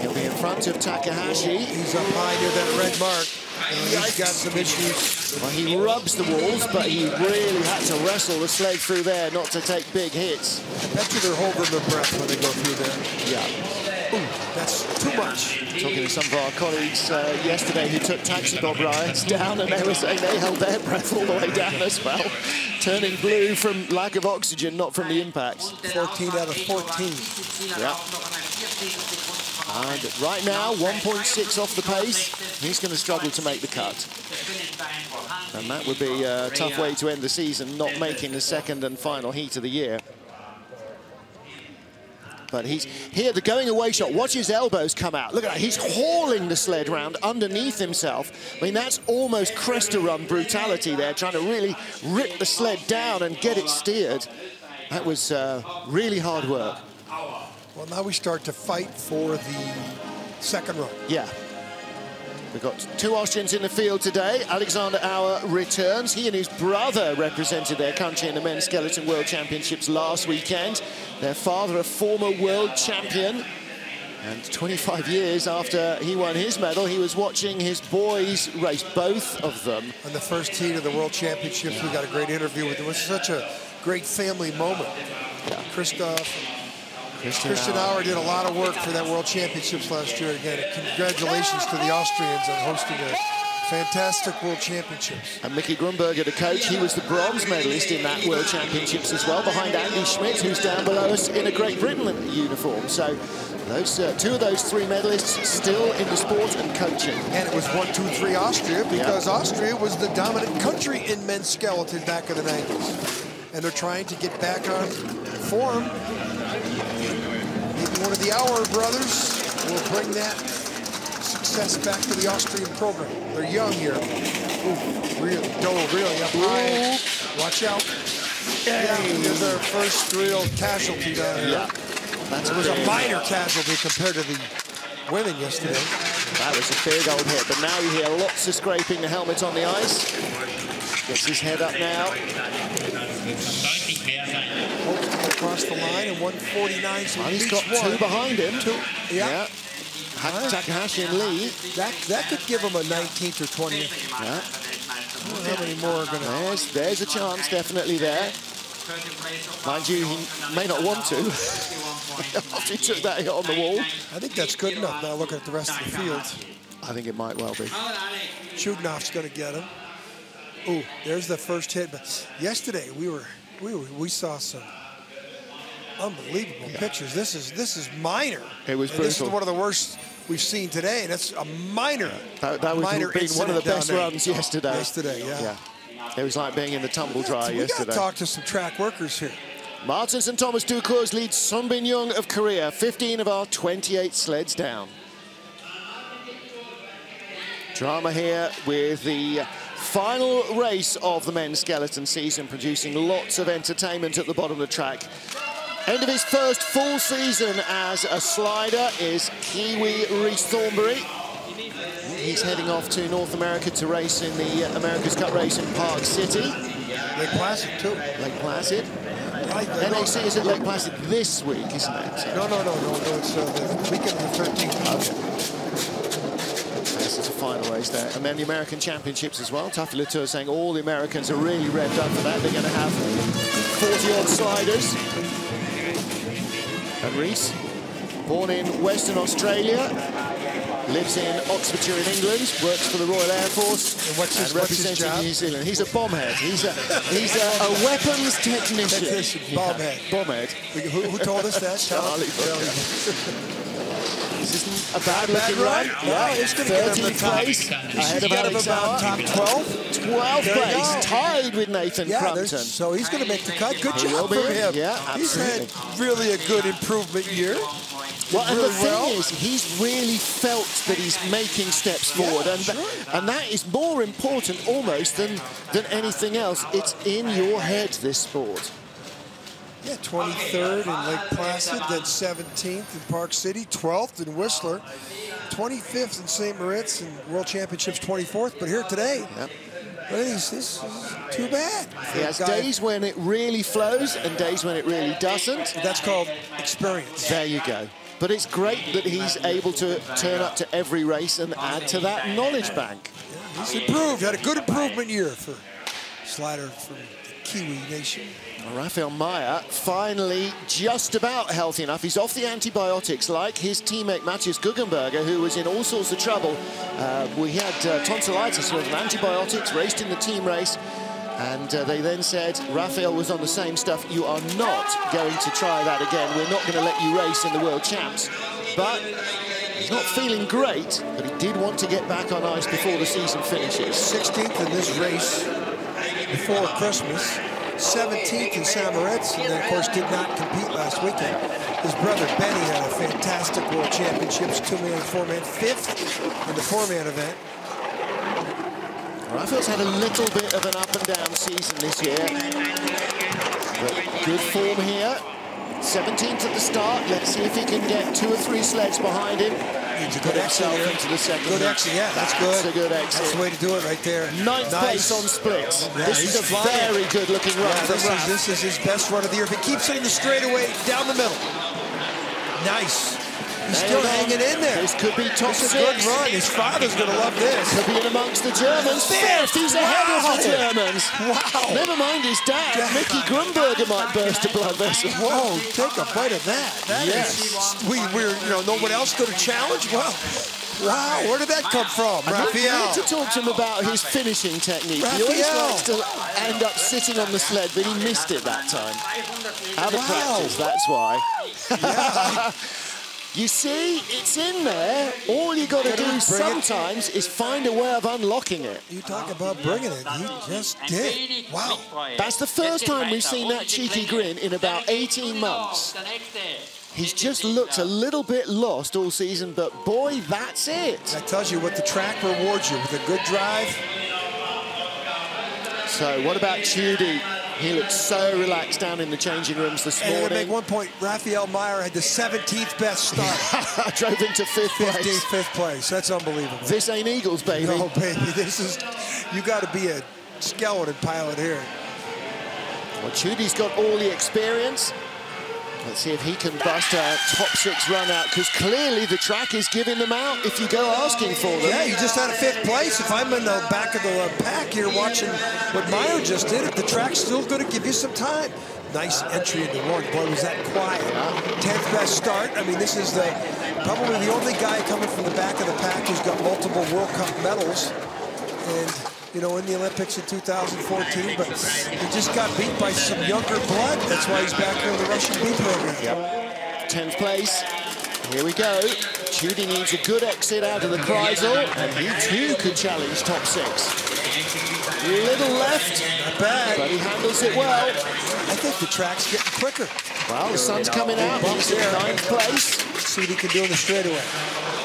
He'll be in front of Takahashi. He's up high near that red mark. He's got some issues. Well, he rubs the walls, but he really had to wrestle the sled through there not to take big hits. I bet you they're holding their breath when they go through there. Yeah. Ooh, that's too much. Talking to some of our colleagues yesterday who took taxi bob rides down, and they were saying they held their breath all the way down as well, turning blue from lack of oxygen, not from the impacts. 14 out of 14. Yeah. And right now, 1.6 off the pace. He's going to struggle to make the cut. And that would be a tough way to end the season, not making the second and final heat of the year. But he's here, the going away shot. Watch his elbows come out. Look at that. He's hauling the sled round underneath himself. I mean, that's almost Cresta run brutality there, trying to really rip the sled down and get it steered. That was really hard work. Well, now we start to fight for the second run. Yeah. We've got two Austrians in the field today. Alexander Auer returns. He and his brother represented their country in the Men's Skeleton World Championships last weekend. Their father, a former world champion. And 25 years after he won his medal, he was watching his boys race, both of them. On the first heat of the World Championships, we got a great interview with him. It was such a great family moment. Yeah. Christian Auer did a lot of work for that World Championships last year. Again, congratulations to the Austrians on hosting a fantastic World Championships. And Mickey Grunberger, the coach, he was the bronze medalist in that World Championships as well, behind Andy Schmidt, who's down below us in a Great Britain uniform. So those two of those three medalists still in the sport and coaching. And it was 1, 2, 3 Austria, because Austria was the dominant country in men's skeleton back in the 90s. And they're trying to get back on form. Maybe one of the Auer brothers will bring that success back to the Austrian program. They're young here. Ooh, really up high. Watch out. Yeah, there's their first real casualty down here. Yeah. It was a minor casualty compared to the women yesterday. That was a big old hit, but now you hear lots of scraping the helmet on the ice. Gets his head up now. Across the line in 149, so he's got two behind him. Yeah. Takahashi and Lee. That could give him a 19th or 20th. Yeah. I don't know how many more are going to... There's a chance definitely there. Mind you, he may not want to. After he took that hit on the wall. I think that's good enough. Now looking at the rest of the field. I think it might well be. Chudnov's going to get him. Ooh, there's the first hit. But yesterday we saw some unbelievable pictures. This is minor. It was brutal. This is one of the worst we've seen today. That's a minor. That was one of the best runs yesterday. Yeah. It was like being in the tumble dry yesterday. We got to talk to some track workers here. Martins and Thomas Ducours lead Sunbin Young of Korea. 15 of our 28 sleds down. Drama here with the final race of the men's skeleton season, producing lots of entertainment at the bottom of the track. End of his first full season as a slider is Kiwi Rhys Thornberry. He's heading off to North America to race in the America's Cup race in Park City. Lake Placid, too. Lake Placid. NAC is at Lake Placid this week, isn't it? No. It's the weekend of the 13th. This is a final race there. And then the American Championships as well. Tuffy Latour saying all the Americans are really revved up for that. They're going to have 40-odd sliders. And Rhys, born in Western Australia, lives in Oxfordshire in England, works for the Royal Air Force, and representing New Zealand. He's a bombhead. He's a weapons technician. Bombhead. Who told us that? Charlie. This isn't a bad-looking run. Yeah, it's going to get him the place. Ahead of Alex Auer. Top 12. 12th place, tied with Nathan Crumpton. So he's going to make the cut. Good job for him. Yeah, absolutely. He's had really a good improvement year. Well, and really the thing well. is, he's really felt that he's making steps forward, and, sure. and that is more important almost than anything else. It's in your head, this sport. Yeah, 23rd in Lake Placid, then 17th in Park City, 12th in Whistler, 25th in St. Moritz, and World Championships 24th. But here today, Yep. this is too bad. He has days when it really flows and days when it really doesn't. That's called experience. There you go. But it's great that he's able to turn up to every race and add to that knowledge bank. Yeah, he's improved, had a good improvement year for Slider from the Kiwi Nation. Raphael Meyer finally just about healthy enough. He's off the antibiotics like his teammate Matthias Guggenberger, who was in all sorts of trouble. We had tonsillitis with antibiotics, raced in the team race, and they then said Raphael was on the same stuff. You are not going to try that again. We're not going to let you race in the World Champs. But he's not feeling great, but he did want to get back on ice before the season finishes. 16th in this race before Christmas. 17th in St. Moritz, and then, of course, did not compete last weekend. His brother Benny had a fantastic World Championships, 2-man, 4-man, 5th in the 4-man event. Raphael's had a little bit of an up-and-down season this year, but good form here. 17th at the start. Let's see if he can get 2 or 3 sleds behind him. He's a good exit here. Into the second. Good exit, yeah, that's good. That's a good exit. That's the way to do it right there. Ninth place on splits. Yeah, this is a very good-looking run from Raph. This is his best run of the year. If he keeps it in the straightaway, down the middle. Nice. He's still hanging in there. This could be top 6. This is a good run. His father's going to love this. Could be in amongst the Germans. 5th. He's ahead of the Germans. Wow. Never mind his dad. Mickey Grunberger might burst a blood vessel. Whoa, take a bite of that. That is, we're, no one else going to challenge? Well, wow, where did that come from? Raphael. We need to talk to him about his finishing technique. Raphael. He always likes to end up sitting on the sled, but he missed it that time. Out of practice, that's why. Yeah. You see, it's in there. All you got to do sometimes is find a way of unlocking it. You talk about bringing it. He just did. Wow. That's the first time we've seen that cheeky grin in about 18 months. He's just looked a little bit lost all season, but boy, that's it. That tells you what the track rewards you with a good drive. So what about Judy? He looked so relaxed down in the changing rooms this morning. And to make one point, Raphael Meyer had the 17th best start. Drove into 5th place. 5th place. That's unbelievable. This ain't Eagles, baby. No, baby. This is, you got to be a skeleton pilot here. Well, Judy's got all the experience. Let's see if he can bust a top 6 run out, because clearly the track is giving them out if you go asking for them. Yeah, you just had a 5th place. If I'm in the back of the pack here watching what Meyer just did, the track's still going to give you some time. Nice entry into one. Boy, was that quiet. 10th best start. I mean, this is probably the only guy coming from the back of the pack who's got multiple World Cup medals. And in the Olympics in 2014, but he just got beat by some younger blood. That's why he's back here in the Russian B program. Yep. 10th place. Here we go. Judy needs a good exit out of the Kreisel, and he too could challenge top 6. Little left, not bad, but he handles it well. I think the track's getting quicker. Well, the sun's coming out. He's in 9th place. See what he can do in the straightaway.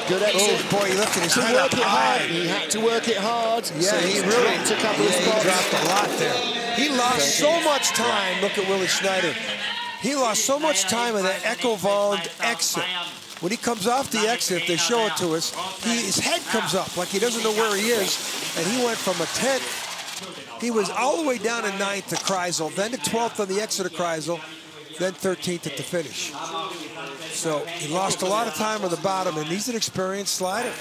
Good exit. Oh, boy, he lifted his head up high. He had to work it hard. Yeah, so he really dropped a couple of spots. He dropped a lot there. He lost so much time. Look at Willie Schneider. He lost so much time in that Echo Vond exit. When he comes off the exit, if they show it to us, his head comes up like he doesn't know where he is, and he went from a 10th. He was all the way down in 9th to Kreisel, then to 12th on the exit of Kreisel, then 13th at the finish. So he lost a lot of time on the bottom, and he's an experienced slider.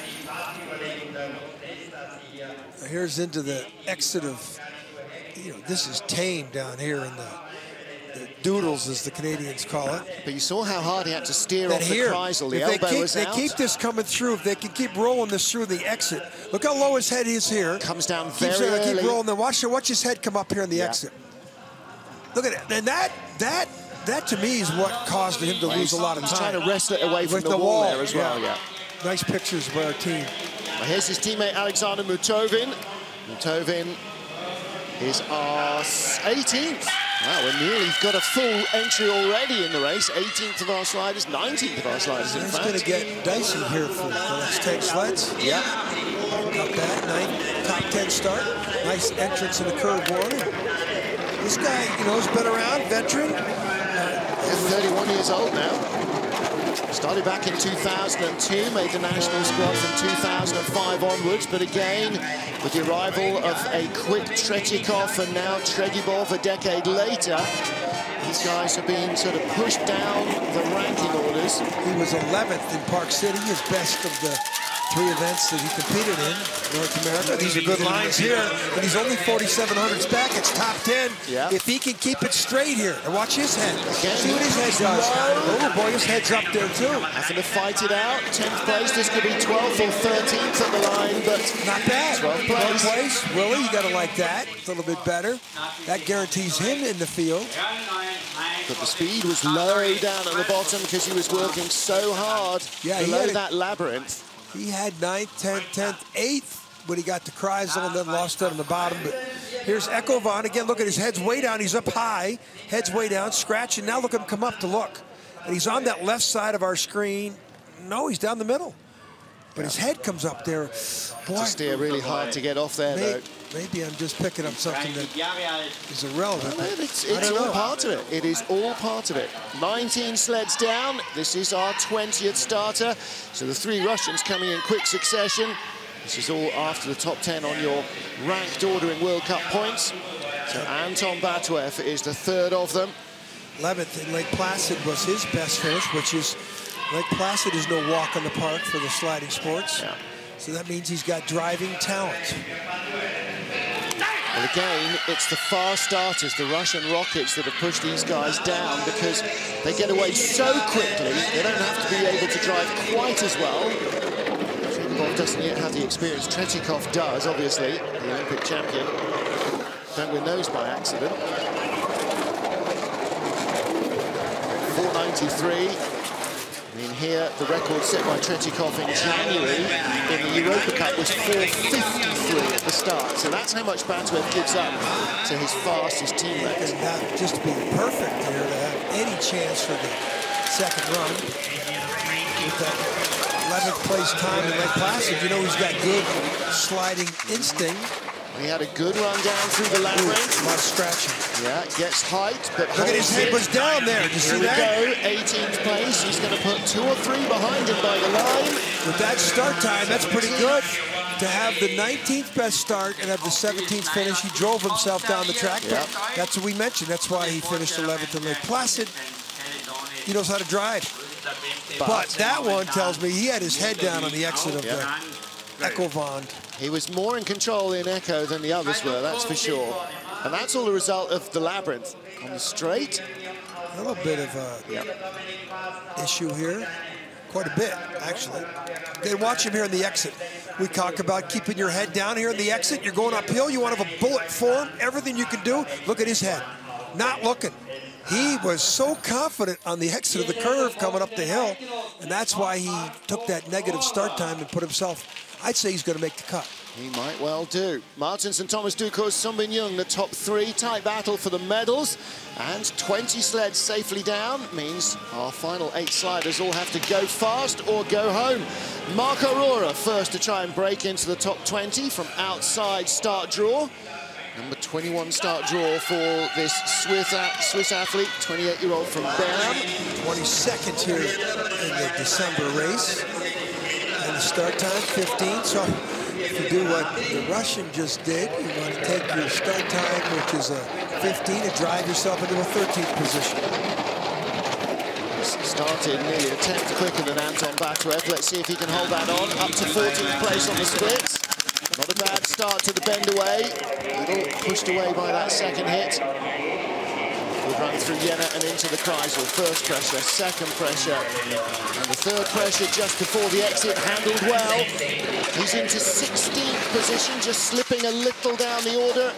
Here's into the exit of, this is tame down here in the doodles, as the Canadians call it. But you saw how hard he had to steer off the Kreisel. The elbow was out. They keep this coming through. If they can keep rolling this through the exit. Look how low his head is here. Comes down very early. Keep rolling. Then watch his head come up here in the exit. Look at it. And that to me is what caused him to lose a lot of time. He's trying to wrest it away from the wall there as well. Yeah. Nice pictures by our team. Well, here's his teammate Alexander Mutovin. Mutovin is our 18th. Well, we're nearly got a full entry already in the race. 18th of our sliders, 19th of our sliders, in fact. It's going to get dicey here for the next 10 sleds. Yeah. Got that, top 10 start. Nice entrance in the curve one. This guy, you know, has been around, veteran. 31 years old now. Started back in 2002, made the national squad from 2005 onwards, but again, with the arrival of a quick Tretyakov and now Tregibov a decade later, these guys have been sort of pushed down the ranking orders. He was 11th in Park City, his best of the 3 events that he competed in North America. These are good lines here, and he's only 4,700s back. It's top 10. Yeah. If he can keep it straight here, and watch his head. See what his head does. Oh boy, his head's up there too. Having to fight it out. 10th place. This could be 12th or 13th at the line, but not bad. 12th place. 12th place. Willie, you got to like that. A little bit better. That guarantees him in the field. But the speed was low down at the bottom because he was working so hard below that labyrinth. He had 9th, 10th, 10th, 8th when he got to Kreisel and then lost it on the bottom. But here's Echo Von. Again, look at his head's way down. He's up high. Head's way down, scratching. Now look at him come up to look. And he's on that left side of our screen. No, he's down the middle. But his head comes up there. Boy, to steer really hard to get off there, though. Maybe I'm just picking up something that is irrelevant. It's all part of it. It is all part of it. 19 sleds down. This is our 20th starter. So the 3 Russians coming in quick succession. This is all after the top 10 on your ranked order in World Cup points. So Anton Batwev is the 3rd of them. 11th in Lake Placid was his best finish, which is Lake Placid is no walk on the park for the sliding sports. Yeah. So that means he's got driving talent. Well, again, it's the fast starters, the Russian rockets, that have pushed these guys down because they get away so quickly. They don't have to be able to drive quite as well. Tregibov doesn't yet have the experience. Tretyakov does, obviously, the Olympic champion. Don't win those by accident. 493. I mean, here, the record set by Tretyakov in January in the Europa Cup was 453 at the start. So that's how much Batwev gives up to his fastest teammate. And not just be perfect here to have any chance for the second run. With that 11th place time in Lake Placid, you know he's got good sliding instinct. He had a good run down through the labyrinth. A lot of scratching. Yeah, gets height, but look at his head was down there. Did you see that? Here we go, 18th place. He's going to put 2 or 3 behind him by the line. With that start time, that's pretty good. To have the 19th best start and have the 17th finish, he drove himself down the track. Yep. That's what we mentioned. That's why he finished 11th in Lake Placid. He knows how to drive. But that one tells me he had his head down on the exit of the Echo Von. He was more in control in Echo than the others were, that's for sure. And that's all the result of the labyrinth. On the straight, a little bit of a issue here. Quite a bit, actually. Then watch him here in the exit. We talk about keeping your head down here in the exit. You're going uphill. You want to have a bullet form. Everything you can do. Look at his head. Not looking. He was so confident on the exit of the curve coming up the hill. And that's why he took that negative start time and put himself... I'd say he's going to make the cut. He might well do. Martinsen, Thomas Dukos, Sunbin Jung, the top 3. Tight battle for the medals. And 20 sleds safely down means our final 8 sliders all have to go fast or go home. Mark Aurora first to try and break into the top 20 from outside start draw. Number 21 start draw for this Swiss athlete, 28-year-old from Bern. 22nd here in the December race. And the start time, 15. So if you do what the Russian just did, you want to take your start time, which is a 15, and drive yourself into a 13th position. Started nearly a 10th quicker than Anton Batwev. Let's see if he can hold that on. Up to 14th place on the splits. Not a bad start to the bend away. A little pushed away by that second hit. We'll run through Jena and into the Kreisel. First pressure, second pressure, and the third pressure just before the exit, handled well. He's into 16th position, just slipping a little down the order.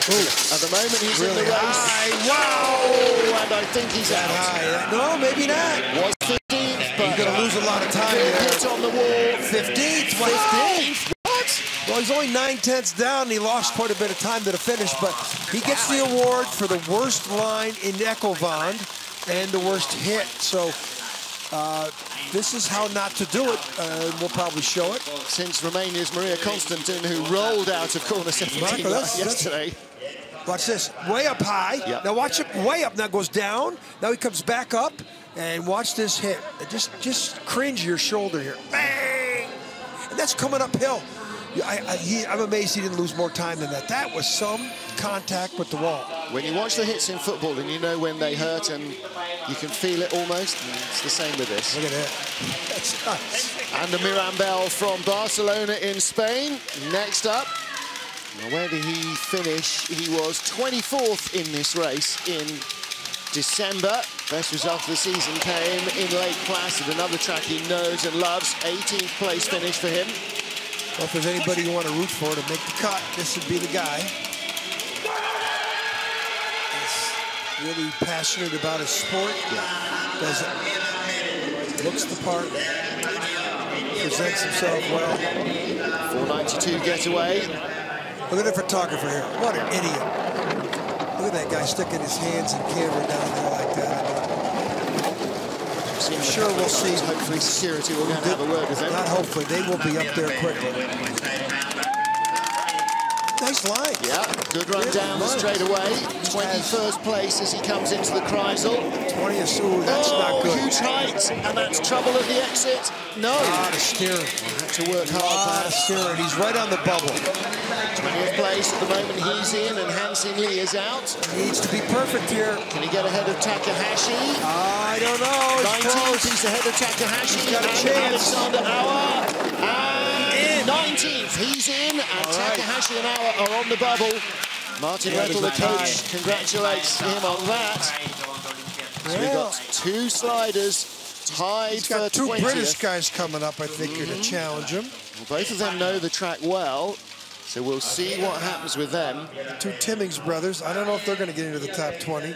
At the moment, he's really in the race. High. Wow! And I think he's out. High. No, maybe not. Was 15th, but he's going to lose a lot of time there. Hit on the wall. 15th. Wow. 15th. What? Well, he's only 9/10 down, and he lost quite a bit of time to the finish, but he gets the award for the worst line in Eckelwand and the worst hit. So this is how not to do it. We'll probably show it. Since Romania's Maria Constantin, who rolled out of corner 17 yesterday. Watch this, way up high. Yep. Now watch it, way up, now goes down. Now he comes back up, and watch this hit. Just cringe your shoulder here. Bang! And that's coming uphill. I'm amazed he didn't lose more time than that. That was some contact with the wall. When you watch the hits in football and you know when they hurt and you can feel it almost, it's the same with this. Look at that. That's nuts. And the Mirambel from Barcelona in Spain. Next up. Now, where did he finish? He was 24th in this race in December. Best result of the season came in Lake Placid, another track he knows and loves. 18th place finish for him. Well, if there's anybody you want to root for to make the cut, this would be the guy. He's really passionate about his sport. Does it. Looks the part. Presents himself well. 492 getaway. Look at the photographer here. What an idiot. Look at that guy sticking his hands and camera down there like that. I'm sure we'll see. Hopefully security will go and have a word with them. Not hopefully, they will be up there quickly. Nice line. Yeah, good run down the straightaway. 21st place as he comes into the Kreisel. 20th, ooh, that's not good. Huge height, and that's trouble at the exit. No. A lot of steering. Had to work hard. A lot of steering. He's right on the bubble. 20th place at the moment he's in, and Hansing Lee is out. He needs to be perfect here. Can he get ahead of Takahashi? I don't know. 19th, he's ahead of Takahashi. He's got a chance. Alexander Auer. And 19th, he's in, and Takahashi and Auer are on the bubble. Martin Rettel, the coach, congratulates him on that. So we've got two sliders tied He's got for two 20th. British guys coming up, I think, here to challenge him. Well, both of them know the track well, so we'll see what happens with them. Two Timmings brothers. I don't know if they're going to get into the top 20.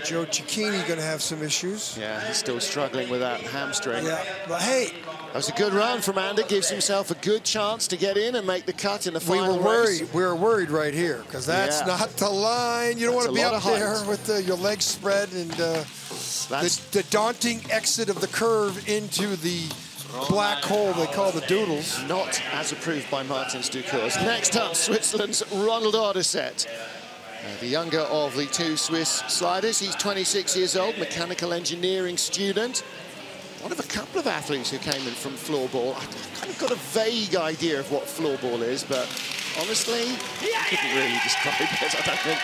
Joe Cicchini going to have some issues. Yeah, he's still struggling with that hamstring. Yeah, but hey. That was a good run from Ander. Gives himself a good chance to get in and make the cut in the final race. We were worried right here because that's not the line. You don't want to be up there with your legs spread and the daunting exit of the curve into the black hole they call the Doodles. Not as approved by Martin Stuckers. Next up, Switzerland's Ronald Ardeset. The younger of the two Swiss sliders. He's 26 years old, mechanical engineering student. One of a couple of athletes who came in from floorball. I've kind of got a vague idea of what floorball is, but honestly, I couldn't really describe it, I don't think.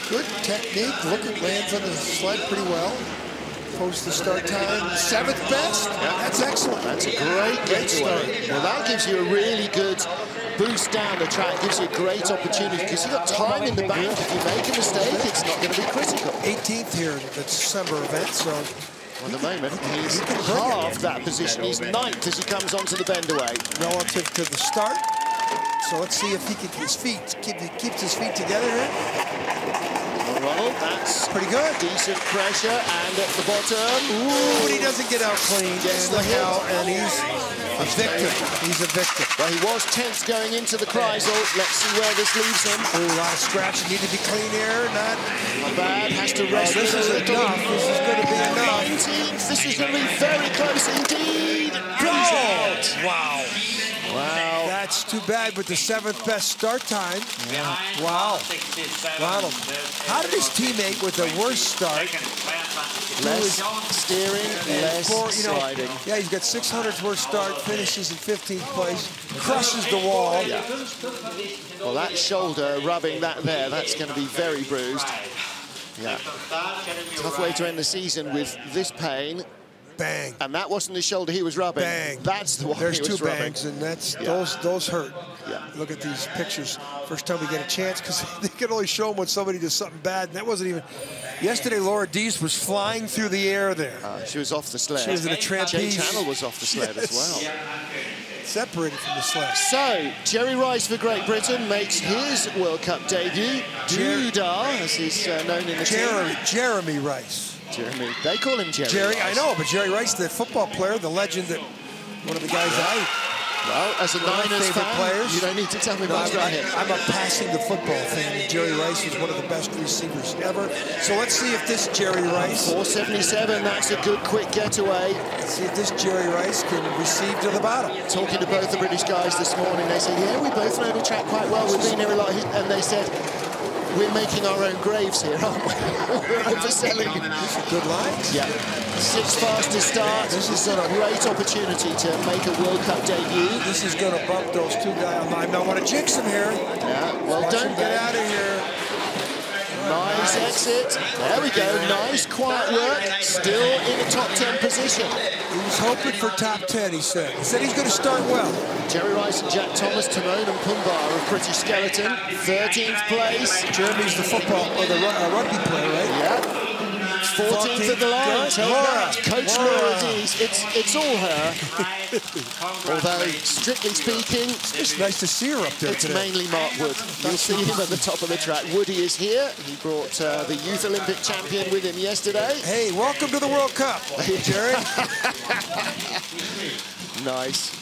Good technique. Look, it lands on the sled pretty well. Post the start time. 7th best. Yeah. That's excellent. That's a great start. Well, that gives you a really good boost down the track. Gives you a great opportunity because you've got time in the bank. If you make a mistake, it's not going to be critical. 18th here in the December event, so. At the moment, he's halved that position. He's 9th as he comes onto the bend away. Relative to the start. So let's see if he can keeps his feet together here. Ronald, that's pretty good. Decent pressure, and at the bottom. Ooh, but he doesn't get out clean. Gets the hit. And he's a victim. He's a victim. Well, he was 10th going into the Kreisel. Let's see where this leaves him. Ooh, a lot of scratching. Need to be clean here. Not bad. Has to rest this is a little. Enough. This is going to be enough. 19th. This is going to be very close indeed. Goes out. Wow. Wow. That's too bad with the 7th best start time. Yeah. Wow. Ronald. How did his teammate with the worst start? Less steering, less sliding. Yeah, he's got 600th worst start, finishes in 15th place, crushes the wall. Yeah. Well, that shoulder rubbing that there, that's going to be very bruised. Yeah. Tough way to end the season with this pain. Bang. And that wasn't the shoulder he was rubbing. Bang. That's the one There's he was two rubbing. bangs, and that's those hurt. Yeah. Look at these pictures. First time we get a chance, because they can only show them when somebody does something bad, and that wasn't even... Yesterday, Laura Dees was flying through the air there. She was off the sled. She was in a trapeze. Jay Channel was off the sled as well. Separated from the sled. So, Jerry Rice for Great Britain makes his World Cup debut. Dudar, as he's known in the team. Jeremy Rice. Jeremy. They call him Jerry Rice. I know, but Jerry Rice, the football player, the legend, that one of the guys Well, as a Niners fan, players. You don't need to tell me much about him. I'm a passing the football fan. Jerry Rice was one of the best receivers ever. So let's see if this Jerry Rice... 477, that's a good quick getaway. Let's see if this Jerry Rice can receive to the bottom. Talking to both the British guys this morning, they said, yeah, we both know the track quite well. We've been here a lot. And they said, we're making our own graves here, aren't we? We're overselling. These are good lines. Yeah. 6 fastest start. This is a great opportunity to make a World Cup debut. This is going to bump those 2 guys. I don't want to jinx him here. Yeah, well, don't get out of here. Nice exit. There we go. Nice, quiet work. Still in a top 10 position. He was hoping for top 10, he said. He said he's going to start well. Jerry Rice and Jack Thomas, Timon and Pumbar of British Skeleton. 13th place. Jeremy's the football or the rugby player, right? Yeah. 14th at the line. Coach Laura Dees. It's all her. Although, strictly speaking, it's nice to see her up there. It's today. Mainly Mark Wood. You'll see him at the top of the track. Woody is here. He brought the Youth Olympic champion with him yesterday. Hey, welcome to the World Cup, Jerry. Nice.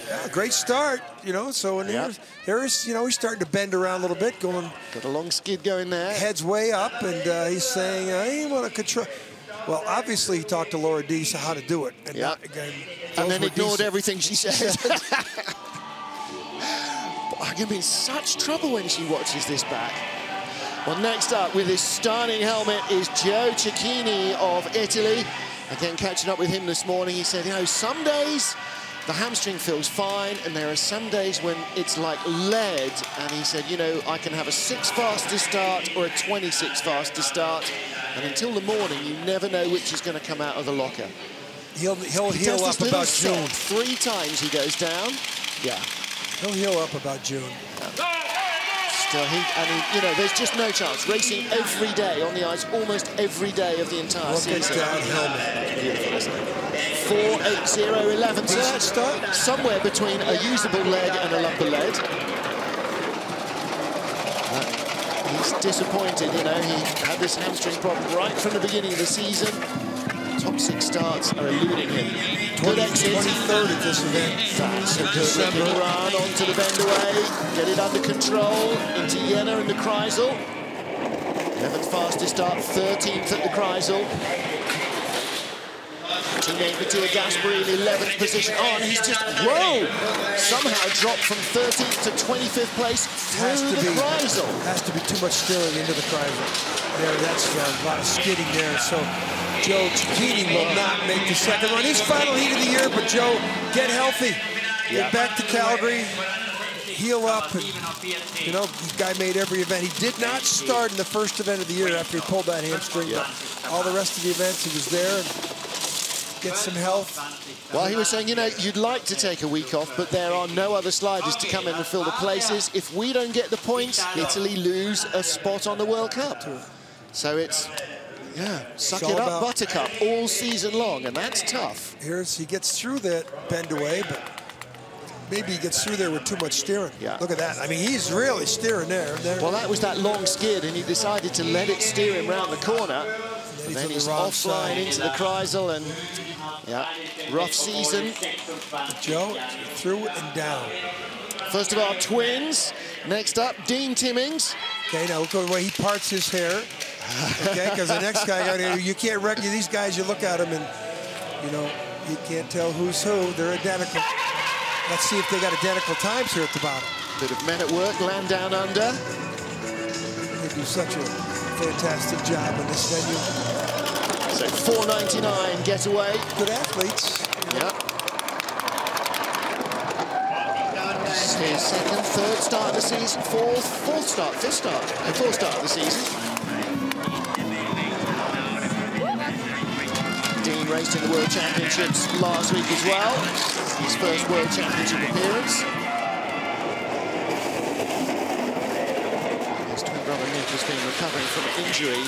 Yeah, great start, you know. So here's, you know, he's starting to bend around a little bit, going. Got a long skid going there. Head's way up, and he's saying, I want to control. Well, obviously he talked to Laura Dees how to do it, and, and then ignored everything she said. I'm going to be in such trouble when she watches this back. Well, next up with his stunning helmet is Joe Cecchini of Italy. Again, catching up with him this morning, he said, you know, some days the hamstring feels fine, and there are some days when it's like lead. And he said, you know, I can have a 6 fastest start or a 26 fastest start, and until the morning, you never know which is going to come out of the locker. He'll heal up about June. 3 times he goes down. Yeah. He'll heal up about June. Still, you know, there's just no chance. Racing every day on the ice, almost every day of the entire season. Look at that helmet. Beautiful, isn't it? 4.80.11. Somewhere between a usable leg and a lump of lead. He's disappointed, you know. He had this hamstring problem right from the beginning of the season. Top 6 starts are eluding him. Good exit. 23rd at this event. That's a good looking run onto the bend away. Get it under control into Jena and the Kreisel. 11th fastest start, 13th at the Kreisel. Teammate Mattia Gaspari in 11th position. Oh, and he's just, whoa! Somehow dropped from 13th to 25th place through the Kreisel. Has to be too much steering into the Kreisel. There, that's a lot of skidding there. So Joe Cecchini will not make the second run. His final heat of the year, but Joe, get healthy. Get back to Calgary. Heal up. And, you know, the guy made every event. He did not start in the first event of the year after he pulled that hamstring. But all the rest of the events, he was there and get some health. Well, he was saying, you know, you'd like to take a week off, but there are no other sliders to come in and fill the places. If we don't get the points, Italy lose a spot on the World Cup. So it's, suck it up, buttercup, all season long, and that's tough. He gets through that bend away, but maybe he gets through there with too much steering. Yeah. Look at that. I mean, he's really steering there. Well, that was that long skid, and he decided to let it steer him round the corner. And then he's offline into the Kreisel, and rough season. Joe, through and down. First of our twins. Next up, Dean Timmings. Okay, now look at the way he parts his hair. Okay, because the next guy got here, you can't recognize these guys. You look at them, and you know you can't tell who's who. They're identical. Let's see if they got identical times here at the bottom. Bit of men at work, land down under. They do such a fantastic job in this venue. So 4.99 getaway. Good athletes. Yeah. His second, third start of the season, fourth start of the season. Dean raced in the World Championships last week as well. His first World Championship appearance. His twin brother Nick has been recovering from an injury.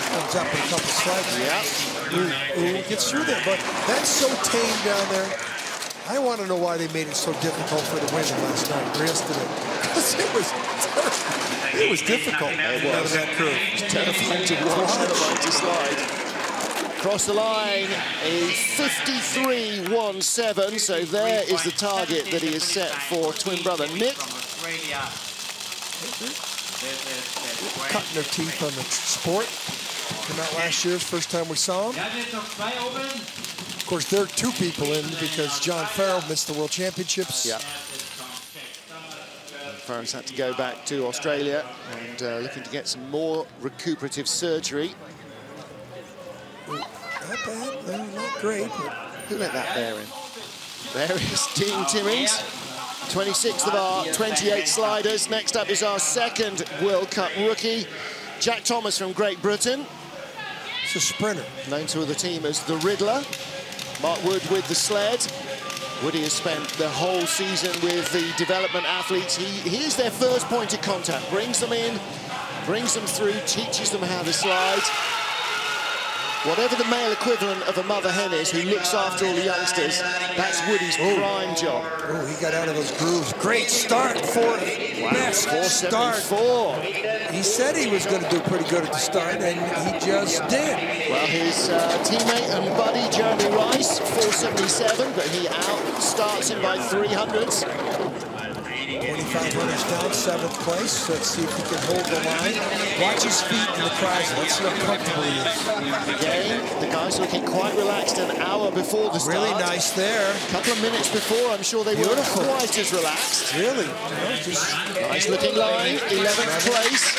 Comes up in a couple slides. Yeah. Ooh, gets through there, but that's so tame down there. I want to know why they made it so difficult for the women last night or yesterday. It was difficult. It was. That curve. It was terrifying to watch. I don't like to slide. Across the line is 53.17, so there is the target that he has set for twin brother Nick. Cutting their teeth on the sport. Came out last year's first time we saw him. Of course, there are two people in because John Farrell missed the World Championships. Yeah. Farrell's had to go back to Australia and looking to get some more recuperative surgery. Not bad, no, not great. Who let that bear in? There is Dean Timmings. 26th of our 28 sliders. Next up is our second World Cup rookie, Jack Thomas from Great Britain. It's a sprinter. Known to the team as the Riddler. Mark Wood with the sled. Woody has spent the whole season with the development athletes. He is their first point of contact. Brings them in, brings them through, teaches them how to slide. Whatever the male equivalent of a mother hen is who looks after all the youngsters, that's Woody's prime job. Oh, he got out of those grooves. Great start for best start. He said he was going to do pretty good at the start, and he just did. Well, his teammate and buddy, Jeremy Rice, 477, but he outstarts him by 300s. 2,500s down, 7th place. Let's see if he can hold the line. Watch his feet in the cries. Let's see how comfortable he is. Again, the guy's looking quite relaxed an hour before the start. Really nice there. A couple of minutes before, I'm sure they weren't quite as relaxed. Really? Nice looking line, 11th place.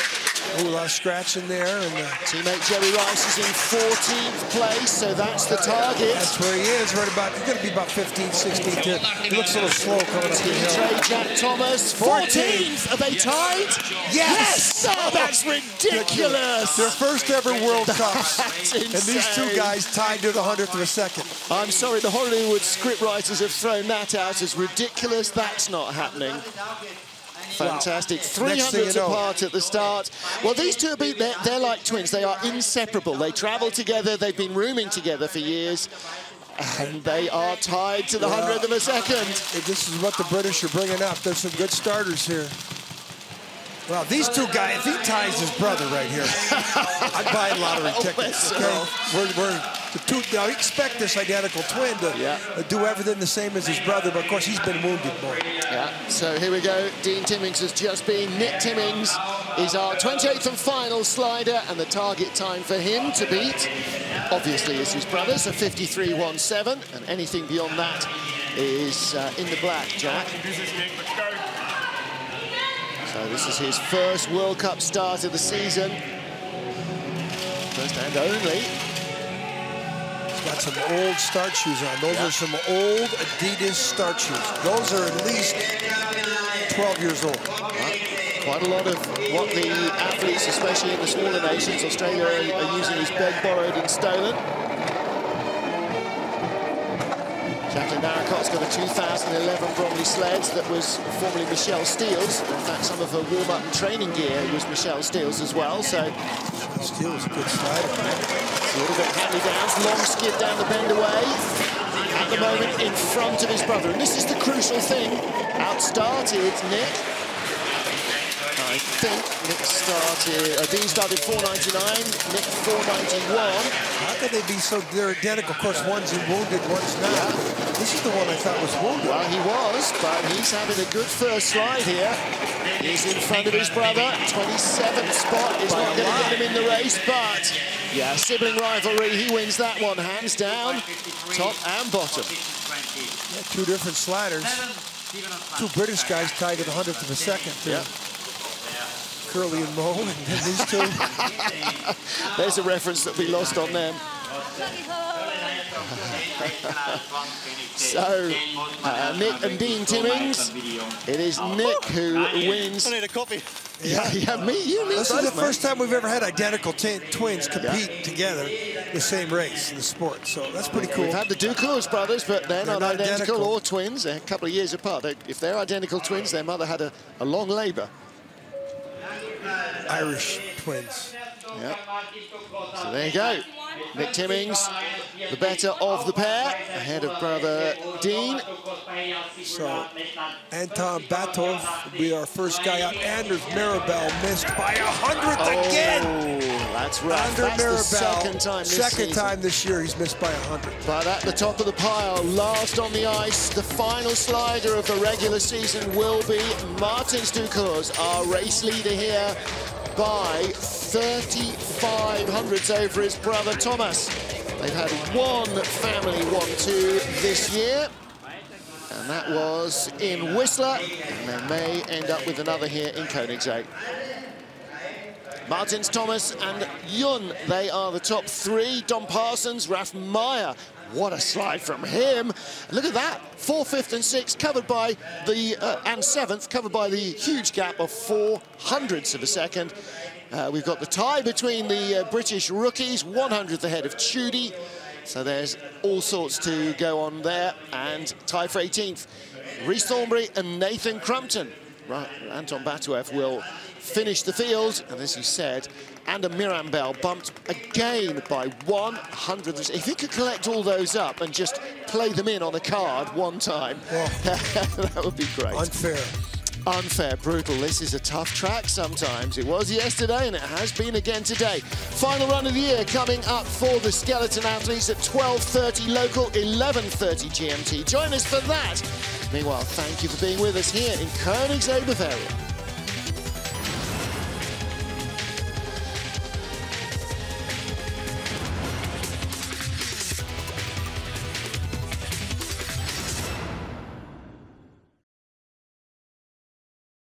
Ooh, a lot of scratch in there. And teammate Jerry Rice is in 14th place, so that's the target. That's where he is, right about, he's going to be about 15th, 16th here. He looks a little slow coming up the hill. Jack Thomas, 14th. Are they tied? Yes! Oh, that's ridiculous. Their first ever World Cups. And these two guys tied to the 100th of a second. I'm sorry, the Hollywood scriptwriters have thrown that out as ridiculous. That's not happening. Fantastic. 300s apart at the start. Well, these two they're like twins. They are inseparable. They travel together. They've been rooming together for years. And they are tied to the 100th of a second. This is what the British are bringing up. There's some good starters here. Well, these two guys, if he ties his brother right here, I'd buy lottery tickets. Okay? We're the two. Now, expect this identical twin to do everything the same as his brother, but of course he's been wounded more. Yeah. So here we go. Dean Timmings has just been. Nick Timmings is our 28th and final slider, and the target time for him to beat, obviously, is his brother, so 53.17, and anything beyond that is in the black, Jack. So this is his first World Cup start of the season. First and only. He's got some old start shoes on. Those are some old Adidas start shoes. Those are at least 12 years old. Quite a lot of what the athletes, especially in the smaller nations, Australia, are using is begged, borrowed and stolen. Jacqueline Narracotte's got a 2011 Bromley sleds that was formerly Michelle Steele's. In fact, some of her warm-up and training gear was Michelle Steele's as well. So Steele's a good slider. It's a little bit hand-me-downs, long skid down the bend away. At the moment, in front of his brother, and this is the crucial thing. Outstarted Nick. I think Nick Dean started 499, Nick 491. How could they be so, they're identical? Of course, one's wounded, one's not. Yeah. This is the one I thought was wounded. Well, he was, but he's having a good first slide here. He's in front of his brother. 27th spot is not going to get him in the race, but yeah, sibling rivalry. He wins that one, hands down, top and bottom. Yeah, two different sliders. Two British guys tied to the 100th of a second. Yeah. Curly and Moe, and then these two. There's a reference that we lost on them. So, Nick and Dean Timmings. It is Nick who wins. I need a coffee. Yeah, me. This is the first time we've ever had identical twins compete together in the same race in the sport, so that's pretty cool. We've had the Ducours brothers, but they're not identical or twins. They're a couple of years apart. If they're identical twins, their mother had a long labour. Irish twins. Yeah. So there you go. Nick Timmings, the better of the pair, ahead of brother Dean. So Anton Batov will be our first guy out. Anders Maribel missed by 100th again. That's right. Anders Maribel, second time this year he's missed by 100. But at the top of the pile, last on the ice, the final slider of the regular season will be Martin Stukhurs, our race leader here, by 35 hundredths over his brother Thomas. They've had one family 1-2 this year, and that was in Whistler, and they may end up with another here in Königssee. Martins, Thomas and Yun, they are the top three. Don Parsons, Ralph Meyer, what a slide from him. Look at that, 4th, 5th and 6th covered by the, and 7th covered by the huge gap of 4 hundredths of a second. We've got the tie between the British rookies, 100th ahead of Chudy. So there's all sorts to go on there. And tie for 18th, Rhys Thornberry and Nathan Crumpton. Right, Anton Batov will finish the field. And as you said, Ander Mirambel bumped again by 100th. If he could collect all those up and just play them in on a card one time, that would be great. Unfair. Unfair, brutal. This is a tough track sometimes. It was yesterday and it has been again today. Final run of the year coming up for the skeleton athletes at 12:30 local, 11:30 GMT. Join us for that. Meanwhile, thank you for being with us here in Königssee, Bavaria.